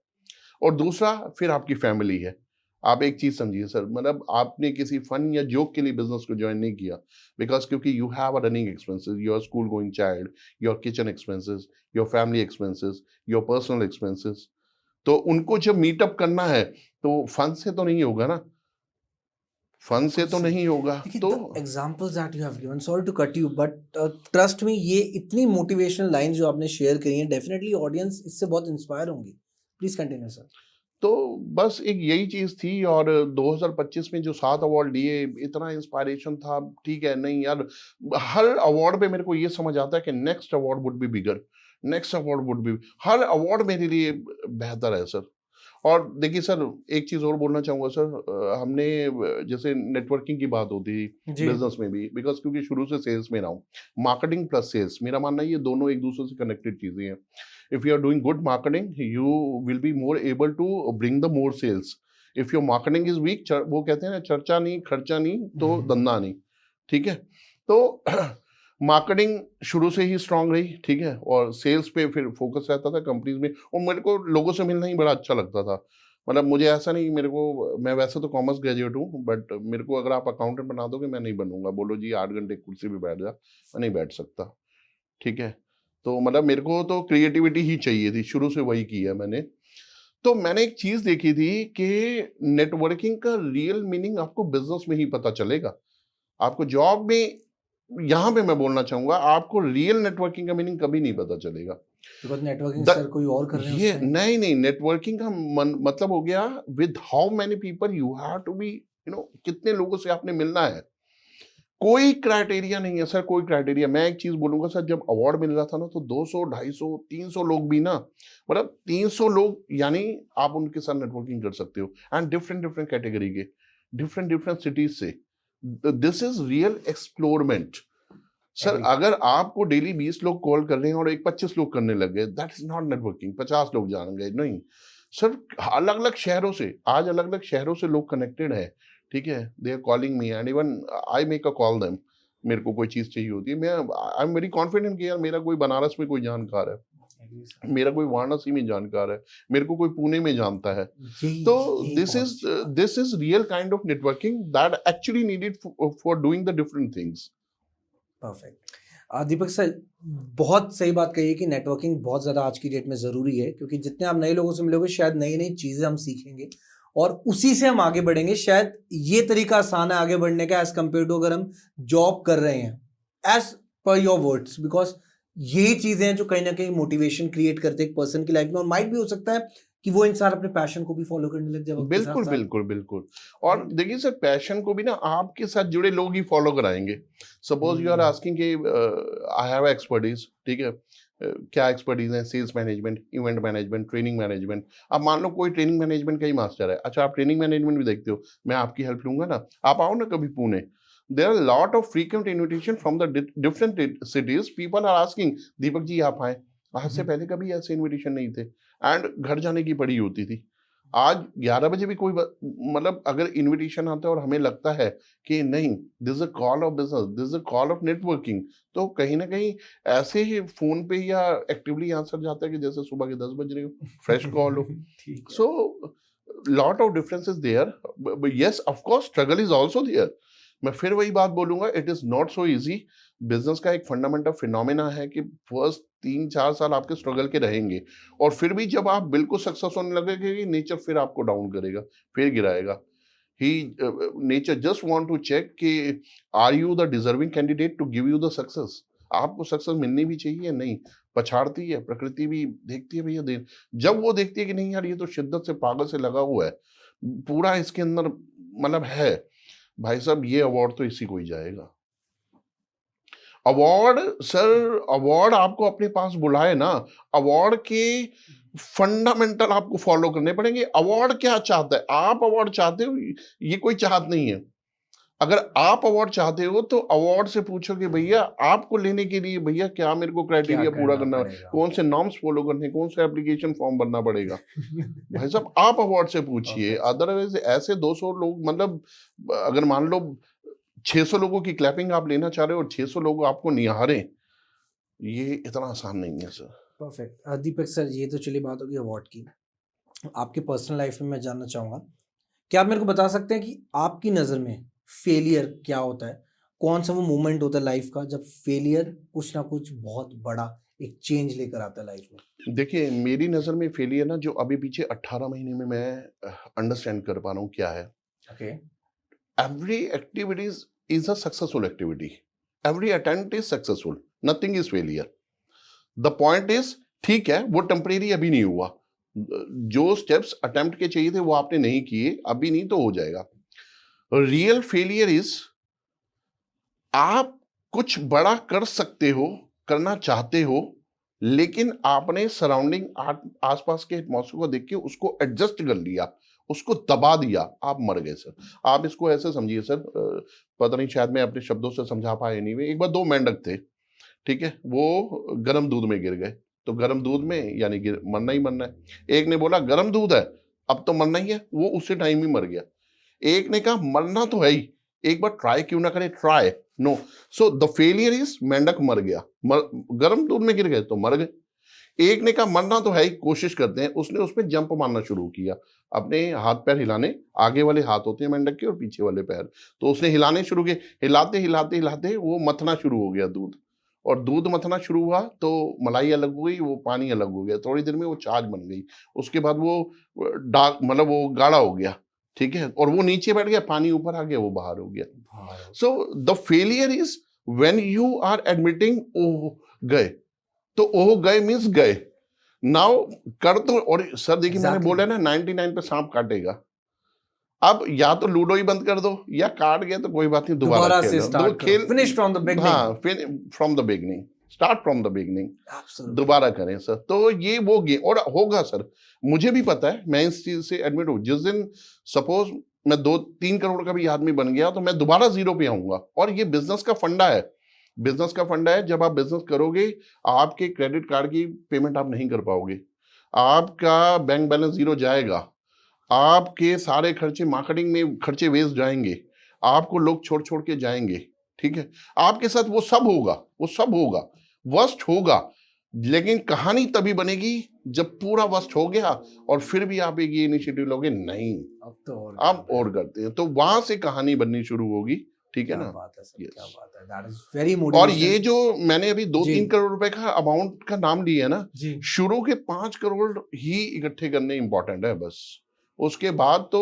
और दूसरा फिर आपकी फैमिली है। आप एक चीज समझिए सर, मतलब आपने किसी फन या जोक के लिए बिजनेस को ज्वाइन नहीं किया, बिकॉज क्योंकि you have a running expenses, your school going child, your kitchen expenses, your family expenses, your personal expenses. तो उनको जब मीटअप करना है तो फन से तो नहीं होगा ना, फन से बिल्कुल तो सही। नहीं होगा। देखिए तो the examples that you have given, sorry to cut you, but trust me, ये इतनी मोटिवेशनल लाइंस जो आपने शेयर करी हैं, डेफिनेटली ऑडियंस इससे बहुत इंस्पायर होंगी। Please continue sir. तो बस एक यही चीज थी। और 2025 में जो 7 अवार्ड दिए, इतना इंस्पायरेशन था, ठीक है। नहीं यार, हर अवार्ड पे मेरे को ये समझ आता है कि next award would be bigger, next award would be, her award मेरे लिए बेहतर है सर। और देखिए सर, एक चीज और बोलना चाहूंगा सर, हमने जैसे नेटवर्किंग की बात होती थी जी। बिजनेस में भी, बिकॉज क्योंकि शुरू से सेल्स में रहा हूँ, मार्केटिंग प्लस सेल्स, मेरा मानना है ये दोनों एक दूसरे से कनेक्टेड चीजें हैं। if you are doing good marketing, you will be more able to bring the more sales. if your marketing is weak, वो कहते हैं ना, चर्चा नहीं, खर्चा नहीं, तो धंधा नहीं, ठीक है। तो मार्केटिंग शुरू से ही स्ट्रांग रही, ठीक है, और सेल्स पे फिर फोकस रहता था कंपनीज में। और मेरे को लोगों से मिलना ही बड़ा अच्छा लगता था। मतलब मुझे ऐसा नहीं, मेरे को, मैं वैसे तो कॉमर्स ग्रेजुएट हूँ, बट मेरे को अगर आप अकाउंटेंट बना दोगे मैं नहीं बनूंगा। बोलो जी 8 घंटे कुर्सी पे बैठ जा, मैं नहीं बैठ सकता, ठीक है। तो मतलब मेरे को तो क्रिएटिविटी ही चाहिए थी, शुरू से वही किया मैंने। तो मैंने एक चीज देखी थी कि नेटवर्किंग का रियल मीनिंग आपको बिजनेस में ही पता चलेगा। आपको जॉब में, यहाँ पे मैं बोलना चाहूंगा, आपको रियल नेटवर्किंग का मीनिंग कभी नहीं पता चलेगा। बिकॉज नेटवर्किंग द सर कोई और कर रहे हैं उस ये टाइम। नहीं नहीं, नेटवर्किंग का मतलब हो गया with how many people you have to be, कितने लोगों से आपने मिलना है। कोई क्राइटेरिया नहीं है सर, कोई क्राइटेरिया। मैं एक चीज बोलूंगा सर, जब अवार्ड मिल रहा था ना, तो 200, 250, 300 लोग भी ना, मतलब 300 लोग, यानी आप उनके साथ नेटवर्किंग कर सकते हो, एंड डिफरेंट डिफरेंट कैटेगरी के, डिफरेंट डिफरेंट सिटीज से। This is real explorement sir. Agree. अगर आपको डेली 20 लोग कॉल कर रहे हैं और एक 25 लोग करने लग गए, दैट इज नॉट नेटवर्किंग। 50 लोग जान गए, नहीं सर। अलग अलग शहरों से, आज अलग अलग शहरों से लोग कनेक्टेड है, ठीक है। They are calling me and even I make a call them. मेरे को कोई चीज चाहिए होती है, मैं आई एम वेरी कॉन्फिडेंट कि यार मेरा कोई बनारस में कोई जानकार है, एग्री सर। मेरा कोई वाराणसी में जानकार है, मेरे को कोई पुणे में जानता है। यही तो यही बहुत अच्छी बात। This is real kind of networking that actually needed for doing the different things. Perfect. Deepak sir, बहुत सही बात कही है कि नेटवर्किंग बहुत ज़्यादा आज की डेट में ज़रूरी है, क्योंकि जितने आप नए लोगों से मिलोगे शायद नई नई चीज़ें हम सीखेंगे और उसी से हम आगे बढ़ेंगे। शायद ये तरीका आसान है आगे बढ़ने का एज कम्पेयर टू अगर हम जॉब कर रहे हैं, as per your words, because यही चीज़ें हैं जो कहीं ना कहीं मोटिवेशन क्रिएट करते हैं एक पर्सन की लाइफ में, और माइट भी हो सकता है कि वो इंसान अपने पैशन को भी फॉलो करने लग जाए वक्त के साथ बिल्कुल साथ। बिल्कुल बिल्कुल। और राइट। देखिए सर, पैशन को भी ना आपके साथ जुड़े लोग ही फॉलो कराएंगे। सपोज यू आर आस्किंग कि आई हैव एक्सपर्टीज, ठीक है। क्या एक्सपर्टीज है? Sales management, event management, training management. अब मान लो कोई ट्रेनिंग मैनेजमेंट का ही मास्टर है, अच्छा आप ट्रेनिंग मैनेजमेंट भी देखते हो, मैं आपकी हेल्प लूंगा ना, आप आओ ना कभी Pune. There are lot of frequent invitation from the different cities, people are asking Deepak ji आप आए। आज से पहले कभी ऐसे इन्विटेशन नहीं थे, एंड घर जाने की पड़ी होती थी। आज 11 बजे भी कोई मतलब अगर इनविटेशन आता है और हमें लगता है कि नहीं, this is a call of business, this is a call of networking, तो कहीं ना कहीं ऐसे ही फोन पे या एक्टिवली आंसर जाता है कि जैसे सुबह के 10 बज रहे हो, फ्रेश कॉल हो। ठीक है। So lot of differences there, yes of course struggle is also there. मैं फिर वही बात बोलूंगा, it is not so easy. Business का एक फंडामेंटल फिनोमेना है कि फर्स्ट 3-4 साल आपके स्ट्रगल के रहेंगे, और फिर भी जब आप बिल्कुल सक्सेस होने लगेंगे, नेचर फिर आपको डाउन करेगा, फिर गिराएगा। He nature just want to check कि are you the deserving candidate to give you the success. आपको सक्सेस मिलनी भी चाहिए, नहीं पछाड़ती है, प्रकृति भी देखती है भैया दे। जब वो देखती है कि नहीं यार ये तो शिद्दत से पागल से लगा हुआ है, पूरा इसके अंदर मतलब है, भाई साहब ये अवार्ड तो इसी को ही जाएगा। अवार्ड सर, अवार्ड आपको अपने पास बुलाए ना, अवार्ड के फंडामेंटल आपको फॉलो करने पड़ेंगे। अवार्ड क्या चाहता है? आप अवार्ड चाहते हो, ये कोई चाहत नहीं है। अगर आप अवार्ड चाहते हो तो अवार्ड से पूछोगे भैया आपको लेने के लिए भैया क्या मेरे को क्राइटेरिया पूरा करना है, कौन से नॉर्म्स फॉलो करने, कौन सा एप्लीकेशन फॉर्म भरना पड़ेगा। भाई साहब आप अवार्ड से पूछिए, अदरवाइज ऐसे 200 लोग, मतलब अगर मान लो 600 लोगों की क्लैपिंग आप लेना चाह रहे हो और 600 लोग आपको निहारें, ये इतना आसान नहीं है सर। परफेक्ट। दीपक सर, ये तो चली बात होगी अवार्ड की। आपके पर्सनल लाइफ में मैं जानना चाहूंगा, क्या आप मेरे को बता सकते हैं कि आपकी नज़र में फेलियर क्या होता है? कौन सा वो मोमेंट होता है लाइफ का जब फेलियर कुछ ना कुछ बहुत बड़ा एक चेंज लेकर आता है लाइफ में? देखिए मेरी नज़र में फेलियर ना, जो अभी पीछे 18 महीने में मैं अंडरस्टैंड कर पा रहा हूँ क्या है। Okay. Every activity is a successful activity, every attempt is successful, nothing is failure. The point is, ठीक है वो टेम्परेरी अभी नहीं हुआ, जो स्टेप्स अटेम्प्ट के चाहिए थे वो आपने नहीं किए, अभी नहीं तो हो जाएगा। रियल फेलियर इज, आप कुछ बड़ा कर सकते हो, करना चाहते हो, लेकिन आपने सराउंडिंग आसपास के एटमॉस्फेयर को देख के उसको एडजस्ट कर लिया, उसको दबा दिया, आप मर गए सर। आप इसको ऐसे समझिए सर, पता नहीं शायद मैं अपने शब्दों से समझा पाया नहीं। एक बार 2 मेंढक थे, ठीक है, वो गर्म दूध में गिर गए। तो गर्म दूध में यानी मरना ही मरना है। एक ने बोला गर्म दूध है अब तो मरना ही है, वो उसी टाइम ही मर गया। एक ने कहा मरना तो है ही, एक बार ट्राई क्यों ना करें, try no. So the failure is, मेंढक मर गया, गर्म दूध में गिर गए तो मर गए। एक ने कहा मरना तो है ही, कोशिश करते हैं, उसने उस पर जंप मारना शुरू किया, अपने हाथ पैर हिलाने, आगे वाले हाथ होते हैं मेंढक के और पीछे वाले पैर, तो उसने हिलाने शुरू किए, हिलाते हिलाते हिलाते वो मथना शुरू हो गया दूध, और दूध मथना शुरू हुआ तो मलाई अलग हो गई, वो पानी अलग हो गया, थोड़ी देर में वो छाछ बन गई, उसके बाद वो डार्क मतलब वो गाढ़ा हो गया, ठीक है, और वो नीचे बैठ गया, पानी ऊपर आ गया, वो बाहर हो गया। So the failure is when you are admitting oh गए, तो ओह गए मीन्स गए, नाउ कर दो। और सर देखिए मैंने बोला ना 99 पे सांप काटेगा, अब या तो लूडो ही बंद कर दो, या काट गया तो कोई बात नहीं, दोबारा खेल, फिनिश फ्रॉम द बिगिनिंग। हाँ from the beginning, start from the beginning, दोबारा करें सर। तो ये वो गेम और होगा सर, मुझे भी पता है, मैं इस चीज से एडमिट हूँ। जिस दिन सपोज मैं 2-3 करोड़ का भी आदमी बन गया तो मैं दोबारा जीरो पे आऊंगा, और ये बिजनेस का फंडा है, बिजनेस का फंडा है। जब आप बिजनेस करोगे, आपके क्रेडिट कार्ड की पेमेंट आप नहीं कर पाओगे, आपका बैंक बैलेंस जीरो जाएगा, आपके सारे खर्चे मार्केटिंग में खर्चे वेस्ट जाएंगे, आपको लोग छोड़ छोड़ के जाएंगे, ठीक है, आपके साथ वो सब होगा, वो सब होगा, वर्स्ट होगा। लेकिन कहानी तभी बनेगी जब पूरा वर्स्ट हो गया और फिर भी आप एक ये इनिशिएटिव लोगे, नहीं अब तो और करते हैं, तो वहां से कहानी बननी शुरू होगी, ठीक है ना। बात है सर, Yes. क्या बात है, दैट इज वेरी और मोटिवेशनल। ये जो मैंने अभी 2-3 करोड़ रुपए का अमाउंट का नाम लिया है ना, जी, शुरू के 5 करोड़ ही इकट्ठे करने इंपॉर्टेंट है बस। उसके बाद तो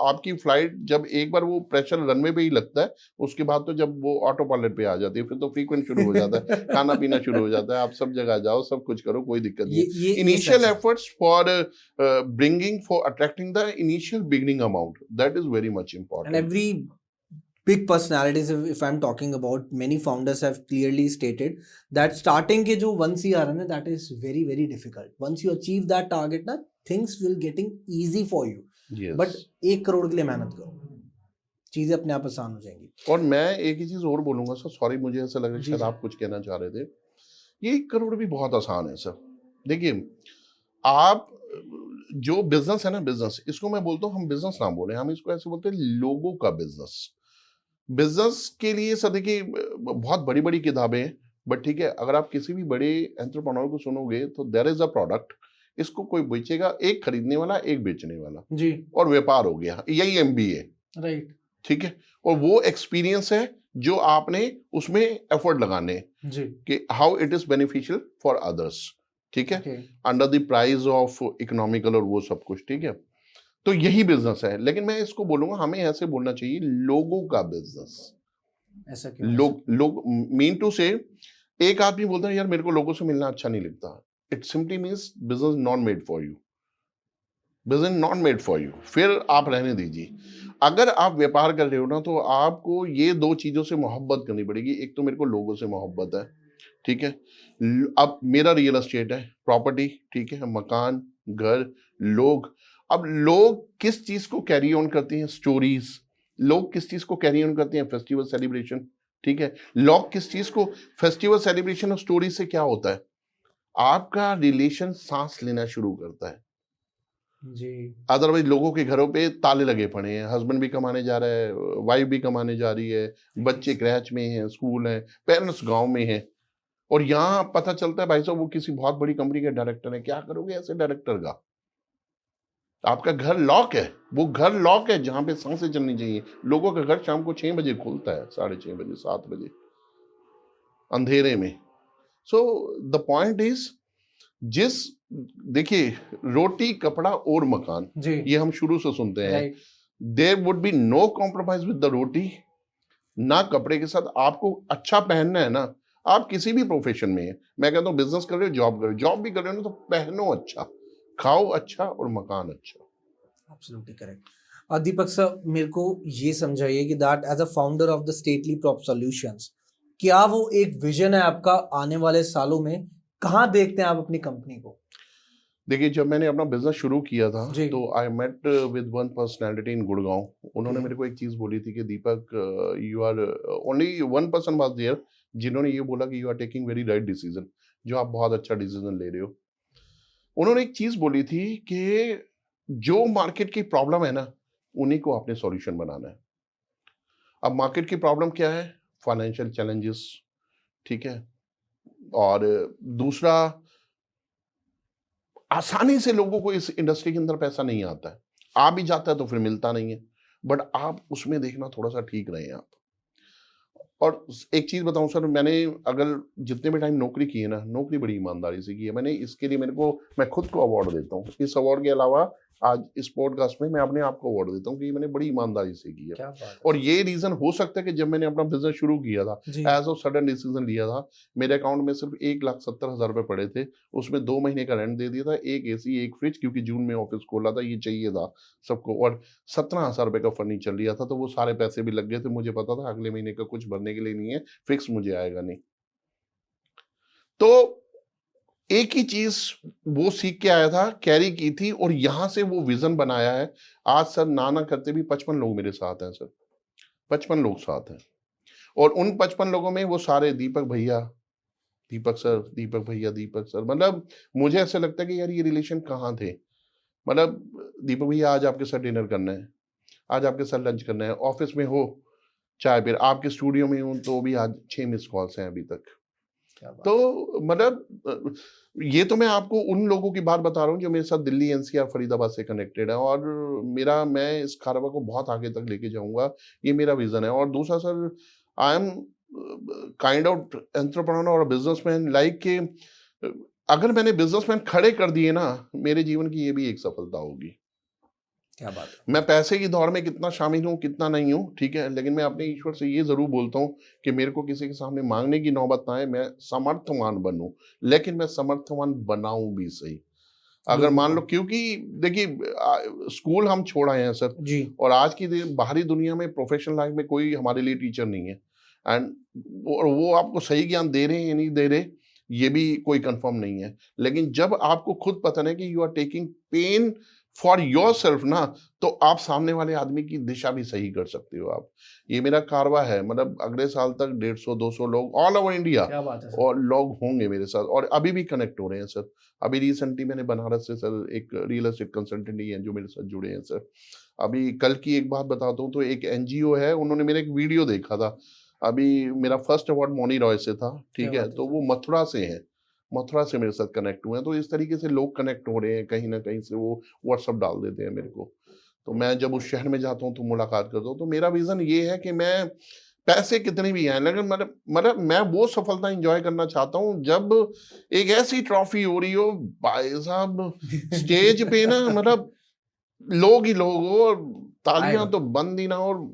आपकी फ्लाइट जब एक बार वो प्रेशर रनवे पे ही लगता है, उसके बाद तो जब वो ऑटो पायलट पे आ जाती है, फिर तो फ्रीक्वेंट शुरू हो जाता है, खाना पीना शुरू हो जाता है, आप सब जगह जाओ, सब कुछ करो, कोई दिक्कत नहीं है। Initial efforts for bringing, for attracting the initial beginning amount, that is very much important. And every big personalities, if I'm talking about, many founders have clearly stated that starting के जो 1 CR है ना, that is very very difficult. Once you achieve that target ना, things will getting easy for you. Yes. But 1 crore के लिए मेहनत करो, चीजें अपने आप आसान हो जाएंगी। और मैं एक ही चीज और बोलूंगा सर, सॉरी मुझे ऐसा लग रहा है शायद आप कुछ कहना चाह रहे थे। ये 1 करोड़ भी बहुत आसान है सर। देखिए आप जो बिजनेस है ना, बिजनेस, इसको मैं बोलता हूँ, हम बिजनेस ना बोले, हम इसको ऐसे बोलते हैं लोगों का बिजनेस। बिजनेस के लिए सर देखिए बहुत बड़ी बड़ी किताबें हैं, बट ठीक है, अगर आप किसी भी बड़े एंटरप्रेन्योर को सुनोगे तो देयर इज अ प्रोडक्ट, इसको कोई बेचेगा, एक खरीदने वाला एक बेचने वाला जी, और व्यापार हो गया, यही MBA, राइट, ठीक है। और वो एक्सपीरियंस है जो आपने उसमें एफर्ट लगाने जी, कि how it is beneficial for others, ठीक है, under the prize of economical और वो सब कुछ, ठीक है। तो यही बिजनेस है, लेकिन मैं इसको बोलूंगा हमें ऐसे बोलना चाहिए लोगों का बिजनेस। ऐसा क्यों? लोग मीन टू से एक आदमी बोलता है यार मेरे को लोगों से मिलना अच्छा नहीं लगता, it simply means business not made for you, business not made for you, फिर आप रहने दीजिए। अगर आप व्यापार कर रहे हो ना तो आपको ये दो चीजों से मोहब्बत करनी पड़ेगी। एक तो मेरे को लोगों से मोहब्बत है, ठीक है। अब मेरा रियल एस्टेट है, प्रॉपर्टी, ठीक है, मकान, घर, लोग। अब लोग किस चीज को कैरी ऑन करते हैं? स्टोरीज। लोग किस चीज को कैरी ऑन करते हैं? फेस्टिवल सेलिब्रेशन, ठीक है। लोग किस चीज को, फेस्टिवल सेलिब्रेशन और स्टोरी से क्या होता है? आपका रिलेशन सांस लेना शुरू करता है। जी। अदरवाइज लोगों के घरों पे ताले लगे पड़े हैं, हस्बैंड भी कमाने जा रहा है, वाइफ भी कमाने जा रही है, बच्चे क्रैच में हैं, स्कूल हैं, पेरेंट्स गांव में हैं, और यहाँ पता चलता है भाई साहब वो किसी बहुत बड़ी कंपनी के डायरेक्टर है। क्या करोगे ऐसे डायरेक्टर का? आपका घर लॉक है, वो घर लॉक है जहां पे सांसें चलनी चाहिए। लोगों का घर शाम को 6 बजे खुलता है, 6:30 बजे, 7 बजे, अंधेरे में। सो द पॉइंट इज, जिस, देखिए, रोटी कपड़ा और मकान, जी। ये हम शुरू से सुनते हैं। Right. There would be no compromise with the roti, ना कपड़े के साथ। आपको अच्छा पहनना है ना, आप किसी भी प्रोफेशन में है, मैं कहता हूँ बिजनेस कर रहे हो, जॉब कर रहे हो, जॉब भी कर रहे हो ना, तो पहनो अच्छा, खाओ अच्छा और मकान अच्छा। Absolutely correct. दीपक सर, मेरे को ये समझाइए कि that as a founder of the Stately Prop Solutions, क्या वो एक विजन है आपका आने वाले सालों में? कहाँ देखते हैं आप अपनी कंपनी को? देखिए, जब मैंने अपना बिजनेस शुरू किया था जी। तो I met with one personality in Gurgaon. उन्होंने Okay. मेरे को एक चीज बोली थी कि Deepak, you are only one person was there जिन्होंने ये बोला कि you are taking very right decision, जो आप बहुत अच्छा डिसीजन ले रहे हो। उन्होंने एक चीज बोली थी कि जो मार्केट की प्रॉब्लम है ना, उन्हीं को आपने सॉल्यूशन बनाना है। अब मार्केट की प्रॉब्लम क्या है? फाइनेंशियल चैलेंजेस, ठीक है। और दूसरा, आसानी से लोगों को इस इंडस्ट्री के अंदर पैसा नहीं आता है। आ भी जाता है तो फिर मिलता नहीं है। बट आप उसमें देखना थोड़ा सा ठीक रहे आप। और एक चीज बताऊं सर, मैंने अगर जितने भी टाइम नौकरी की है ना, नौकरी बड़ी ईमानदारी से की है मैंने। इसके लिए मेरे को, मैं खुद को अवार्ड देता हूँ। इस अवार्ड के अलावा आज इस पॉडकास्ट में मैं अपने आप को अवार्ड देता हूँ कि मैंने बड़ी ईमानदारी से की है। क्या बात है। और ये रीजन हो सकता है कि जब मैंने अपना बिजनेस शुरू किया था, जी। एज ऑफ सडन डिसीजन लिया था। मेरे अकाउंट में सिर्फ 1,70,000 रुपए पड़े थे, उसमें 2 महीने का रेंट दे दिया था, एक एसी, एक फ्रिज, क्योंकि जून में ऑफिस खोला था, ये चाहिए था सबको, और 17,000 रुपए का फर्नीचर लिया था। तो वो सारे पैसे भी लग गए थे। मुझे पता था अगले महीने का कुछ भरने के लिए नहीं है, फिक्स मुझे आएगा नहीं। तो एक ही चीज वो सीख के आया था, कैरी की थी, और यहां से वो विजन बनाया है। आज सर ना ना करते भी 55 लोग मेरे साथ हैं सर, 55 लोग साथ हैं। और उन 55 लोगों में वो सारे दीपक भैया, दीपक सर, दीपक भैया, दीपक सर। मतलब मुझे ऐसा लगता है कि यार ये रिलेशन कहाँ थे। मतलब दीपक भैया आज आपके साथ डिनर करना है, आज आपके साथ लंच करना है, ऑफिस में हो चाहे फिर आपके स्टूडियो में हूँ तो भी आज 6 मिस कॉल्स हैं अभी तक। क्या बात है। तो मतलब ये तो मैं आपको उन लोगों की बात बता रहा हूँ जो मेरे साथ दिल्ली, एनसीआर, फरीदाबाद से कनेक्टेड है। और मैं इस कारवा को बहुत आगे तक लेके जाऊंगा, ये मेरा विजन है। और दूसरा sir, I am kind of entrepreneur और बिजनेसमैन, लाइक के अगर मैंने बिजनेसमैन खड़े कर दिए ना, मेरे जीवन की ये भी एक सफलता होगी। क्या बात है। मैं पैसे की दौड़ में कितना शामिल हूँ कितना नहीं हूँ, ठीक है, लेकिन मैं अपने ईश्वर से ये जरूर बोलता हूँ कि मेरे को किसी के सामने मांगने की नौबत ना आए, मैं समर्थवान बनूं, लेकिन मैं समर्थवान बनाऊं भी सही। अगर मान लो, क्योंकि देखिए स्कूल हम छोड़ आए हैं सर जी। और आज की बाहरी दुनिया में, प्रोफेशनल लाइफ में कोई हमारे लिए टीचर नहीं है। एंड वो आपको सही ज्ञान दे रहे हैं या नहीं दे रहे, ये भी कोई कंफर्म नहीं है। लेकिन जब आपको खुद पता नहीं कि you are taking pain for your self ना, तो आप सामने वाले आदमी की दिशा भी सही कर सकते हो आप। ये मेरा कारवा है। मतलब अगले साल तक 150-200 लोग ऑल ओवर इंडिया क्या बात है सर। और लोग होंगे मेरे साथ, और अभी भी कनेक्ट हो रहे हैं सर। अभी रिसेंटली मैंने बनारस से सर एक रियल एस्टेट कंसल्टेंट ही है जो मेरे साथ जुड़े हैं सर। अभी कल की एक बात बताता हूँ, तो एक एनजीओ है, उन्होंने मेरा एक वीडियो देखा था। अभी मेरा फर्स्ट अवार्ड मौनी रॉय से था, ठीक क्या है, बात है तो सर। वो मथुरा से है, मथुरा से मेरे साथ कनेक्ट हुए हैं। तो इस तरीके से लोग कनेक्ट हो रहे हैं, कहीं ना कहीं से वो व्हाट्सअप डाल देते हैं मेरे को। तो मैं जब उस शहर में जाता हूँ तो मुलाकात करता हूँ। तो मेरा विजन ये है कि मैं, पैसे कितने भी आए, लेकिन मतलब मैं वो सफलता एंजॉय करना चाहता हूँ जब एक ऐसी ट्रॉफी हो रही हो भाई साहब, स्टेज पे ना, मतलब लोग ही लोग हो, और तालियां आएगा। तो बंद ही ना हो। और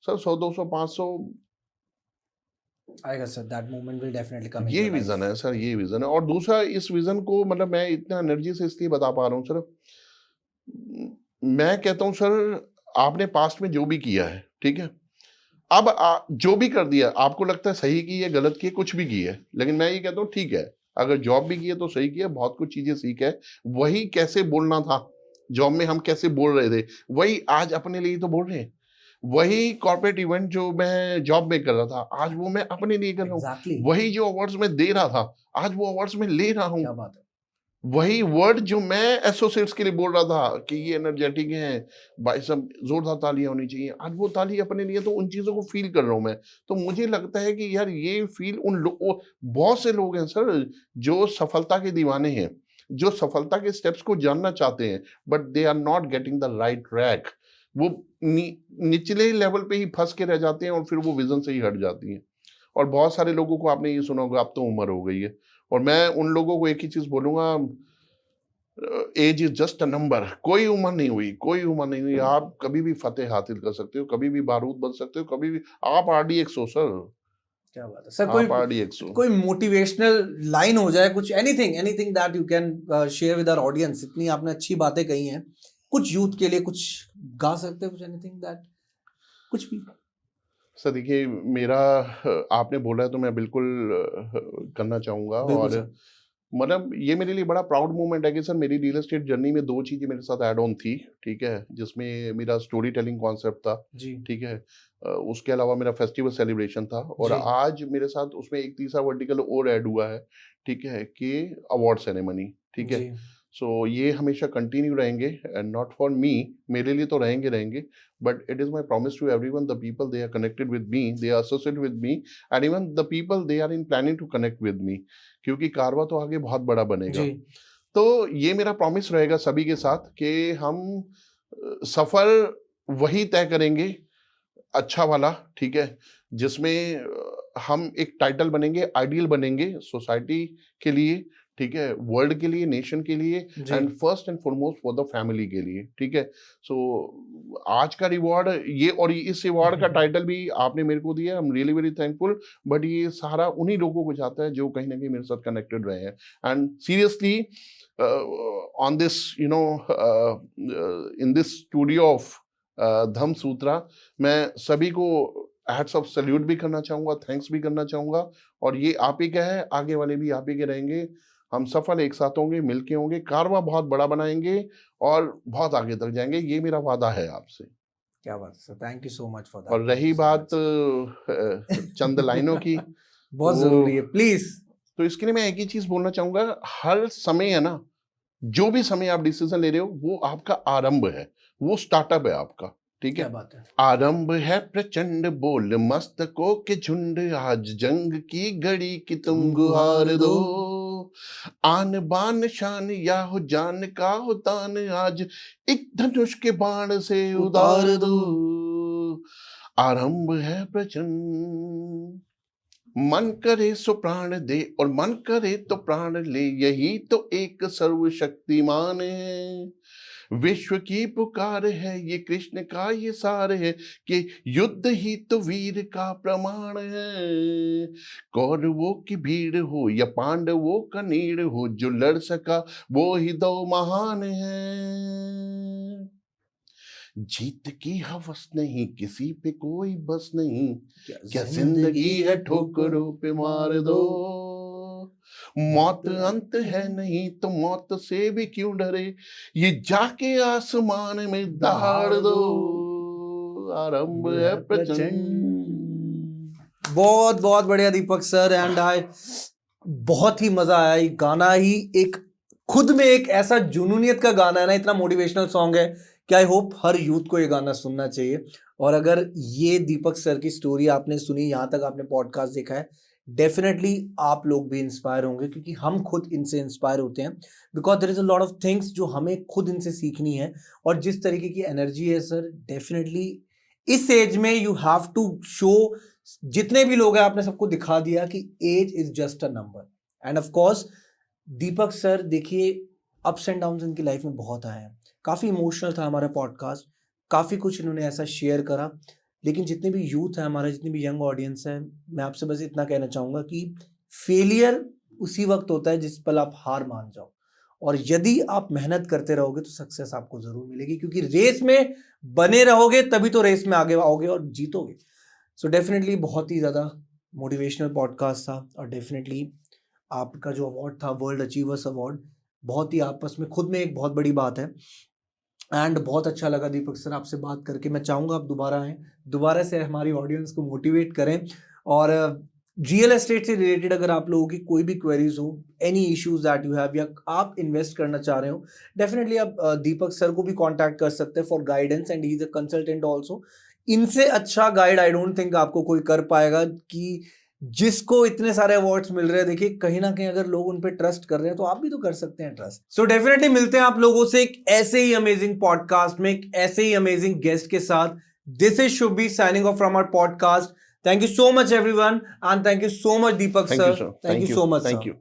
सर 100, 200, 500 आएगा sir, that moment will definitely come in ये योर लाइफ। विजन है सर, ये विजन है। और दूसरा, इस विजन को मतलब मैं इतना एनर्जी से इसलिए बता पा रहा हूँ सर, मैं कहता हूँ सर, आपने पास्ट में जो भी किया है, ठीक है, अब जो भी कर दिया, आपको लगता है सही की है, गलत की है, कुछ भी की है, लेकिन मैं ये कहता हूँ ठीक है, अगर जॉब भी की है तो सही की है, बहुत कुछ चीजें सीख है। वही कैसे बोलना था जॉब में, हम कैसे बोल रहे थे, वही आज अपने लिए तो बोल रहे हैं। वही कॉर्पोरेट इवेंट जो मैं जॉब में कर रहा था, आज वो मैं अपने लिए कर रहा हूँ। एग्जैक्टली, वही जो अवार्ड्स में दे रहा था, आज वो अवार्ड्स में ले रहा हूँ। क्या बात है। वही वर्ड जो मैं एसोसिएट्स के लिए बोल रहा था कि ये एनर्जेटिक है, भाई सब जोरदार तालियां होनी चाहिए, आज वो ताली अपने लिए, तो उन चीजों को फील कर रहा हूं मैं। तो मुझे लगता है कि यार ये फील उन लोग, बहुत से लोग हैं सर जो सफलता के दीवाने हैं, जो सफलता के स्टेप्स को जानना चाहते हैं, but they are not getting the right track. वो निचले लेवल पे ही फंस के रह जाते हैं और फिर वो विजन से ही हट जाती हैं। और बहुत सारे लोगों को आपने ये सुना होगा, अब तो उम्र हो गई है, और मैं उन लोगों को एक ही चीज बोलूंगा, age is just a number. कोई उम्र नहीं हुई, कोई उम्र नहीं हुई, आप कभी भी फतेह हासिल कर सकते हो, कभी भी बारूद बन सकते हो, कभी भी। आप RDX हो सर, क्या बात है सर। आप RDX हो। कोई मोटिवेशनल लाइन हो जाए, कुछ anything anything that you can share with our audience. इतनी आपने अच्छी बातें कही हैं, कुछ यूथ के लिए कुछ गा सकते हो, कुछ एनीथिंग दैट, कुछ भी। सर देखिए, मेरा आपने बोला है तो मैं बिल्कुल करना चाहूंगा। बिल्कुल और सर। मतलब ये मेरे लिए बड़ा प्राउड मोमेंट है कि सर मेरी रियल एस्टेट जर्नी में दो चीजें मेरे साथ ऐड ऑन थी, ठीक है, जिसमें मेरा स्टोरी टेलिंग कॉन्सेप्ट था, जी ठीक है, उसके अलावा मेरा फेस्टिवल सेलिब्रेशन था, और जी आज मेरे साथ उसमें एक तीसरा वर्टिकल और ऐड हुआ है, ठीक है, कि अवार्ड सेरेमनी, ठीक है। जी। सो ये हमेशा कंटिन्यू रहेंगे, एंड नॉट फॉर मी, मेरे लिए तो रहेंगे रहेंगे, but it is my promise to everyone, the people they are connected with me, they are associated with me, and even the people they are in planning to connect with me, क्योंकि कारवा तो आगे बहुत बड़ा बनेगा। जी तो ये मेरा प्रॉमिस रहेगा सभी के साथ कि हम सफर वही तय करेंगे, अच्छा वाला, ठीक है, जिसमें हम एक टाइटल बनेंगे, आइडियल बनेंगे सोसाइटी के लिए, ठीक है, वर्ल्ड के लिए, नेशन के लिए, जी। And first and foremost for the family के लिए, ठीक है। सो आज का रिवॉर्ड ये, और इस रिवॉर्ड का टाइटल भी आपने मेरे को दिया, आई am really very thankful, but ये सारा उन्हीं लोगों को जाता है जो कहीं ना कहीं मेरे साथ कनेक्टेड रहे हैं। And seriously on this, you know, in this studio of धम सूत्रा, मैं सभी को हैट्स ऑफ सैल्यूट भी करना चाहूंगा, थैंक्स भी करना चाहूंगा। और ये आप ही का है, आगे वाले भी आप ही के रहेंगे, हम सफल एक साथ होंगे, मिलके होंगे, कारवा बहुत बड़ा बनाएंगे और बहुत आगे तक जाएंगे, ये मेरा वादा है आपसे। क्या बात है sir, thank you so much for और दैट, थैंक रही यू सो बात मच। चंद लाइनों की, बहुत तो जरूरी है, प्लीज। तो इसके लिए मैं एक ही चीज बोलना चाहूंगा, हर समय है ना, जो भी समय आप डिसीजन ले रहे हो, वो आपका आरंभ है, वो स्टार्टअप है आपका, ठीक क्या है। बात है। आरंभ है प्रचंड बोल मस्तकों के झुंड, आज जंग की घड़ी की तुम गुहार दो, आन बान शान या हो जान का हो तान, आज एक धनुष के बाण से उतार दो, आरंभ है प्रचंड, मन करे सो प्राण दे और मन करे तो प्राण ले, यही तो एक सर्वशक्तिमान है, विश्व की पुकार है, ये कृष्ण का ये सार है, कि युद्ध ही तो वीर का प्रमाण है, कौरवों की भीड़ हो या पांडवों का नीड़ हो, जो लड़ सका वो ही दो महान है, जीत की हवस नहीं, किसी पे कोई बस नहीं, क्या जिंदगी है ठोकरों पे मार दो, मौत अंत है नहीं तो मौत से भी क्यों डरे, ये जाके आसमान में दहाड़ दो, आरंभ है प्रचंड। बहुत बहुत बढ़िया दीपक सर, एंड आई बहुत ही मजा आया। ये गाना ही एक खुद में एक ऐसा जुनूनियत का गाना है ना, इतना मोटिवेशनल सॉन्ग है कि आई होप हर यूथ को ये गाना सुनना चाहिए। और अगर ये दीपक सर की स्टोरी आपने सुनी, यहाँ तक आपने पॉडकास्ट देखा है, डेफिनेटली आप लोग भी इंस्पायर होंगे, क्योंकि हम खुद इनसे इंस्पायर होते हैं, because there is a lot of things जो हमें खुद इनसे सीखनी है। और जिस तरीके की एनर्जी है सर, डेफिनेटली इस एज में यू हैव टू शो, जितने भी लोग हैं आपने सबको दिखा दिया कि age is just a number. And of course Deepak sir, देखिए अप्स एंड डाउन्स इनकी लाइफ में बहुत आए हैं, काफ़ी इमोशनल था हमारा पॉडकास्ट, काफ़ी कुछ इन्होंने ऐसा शेयर करा, लेकिन जितने भी यूथ है हमारा, जितनी भी यंग ऑडियंस है, मैं आपसे बस इतना कहना चाहूँगा कि फेलियर उसी वक्त होता है जिस पल आप हार मान जाओ, और यदि आप मेहनत करते रहोगे तो सक्सेस आपको जरूर मिलेगी, क्योंकि रेस में बने रहोगे तभी तो रेस में आगे आओगे और जीतोगे। सो डेफिनेटली बहुत ही ज़्यादा मोटिवेशनल पॉडकास्ट था, और डेफिनेटली आपका जो अवार्ड था वर्ल्ड अचीवर्स अवार्ड, बहुत ही आपस में खुद में एक बहुत बड़ी बात है। एंड बहुत अच्छा लगा दीपक सर आपसे बात करके। मैं चाहूँगा आप दोबारा आएँ, दोबारा से हमारी ऑडियंस को मोटिवेट करें, और रियल एस्टेट से रिलेटेड अगर आप लोगों की कोई भी क्वेरीज हो, any issues that you have, या आप इन्वेस्ट करना चाह रहे हो, डेफिनेटली आप दीपक सर को भी कांटेक्ट कर सकते हैं for guidance, and he is a consultant also. इनसे अच्छा गाइड आई डोंट थिंक आपको कोई कर पाएगा, कि जिसको इतने सारे अवार्ड्स मिल रहे हैं। देखिए कहीं ना कहीं अगर लोग उन पे ट्रस्ट कर रहे हैं तो आप भी तो कर सकते हैं ट्रस्ट। सो डेफिनेटली मिलते हैं आप लोगों से एक ऐसे ही अमेजिंग पॉडकास्ट में, एक ऐसे ही अमेजिंग गेस्ट के साथ। This is Shubhi signing off from our podcast. Thank you so much, everyone, and thank you so much, Deepak Thank you, sir. sir. Thank you so much, Thank sir. you.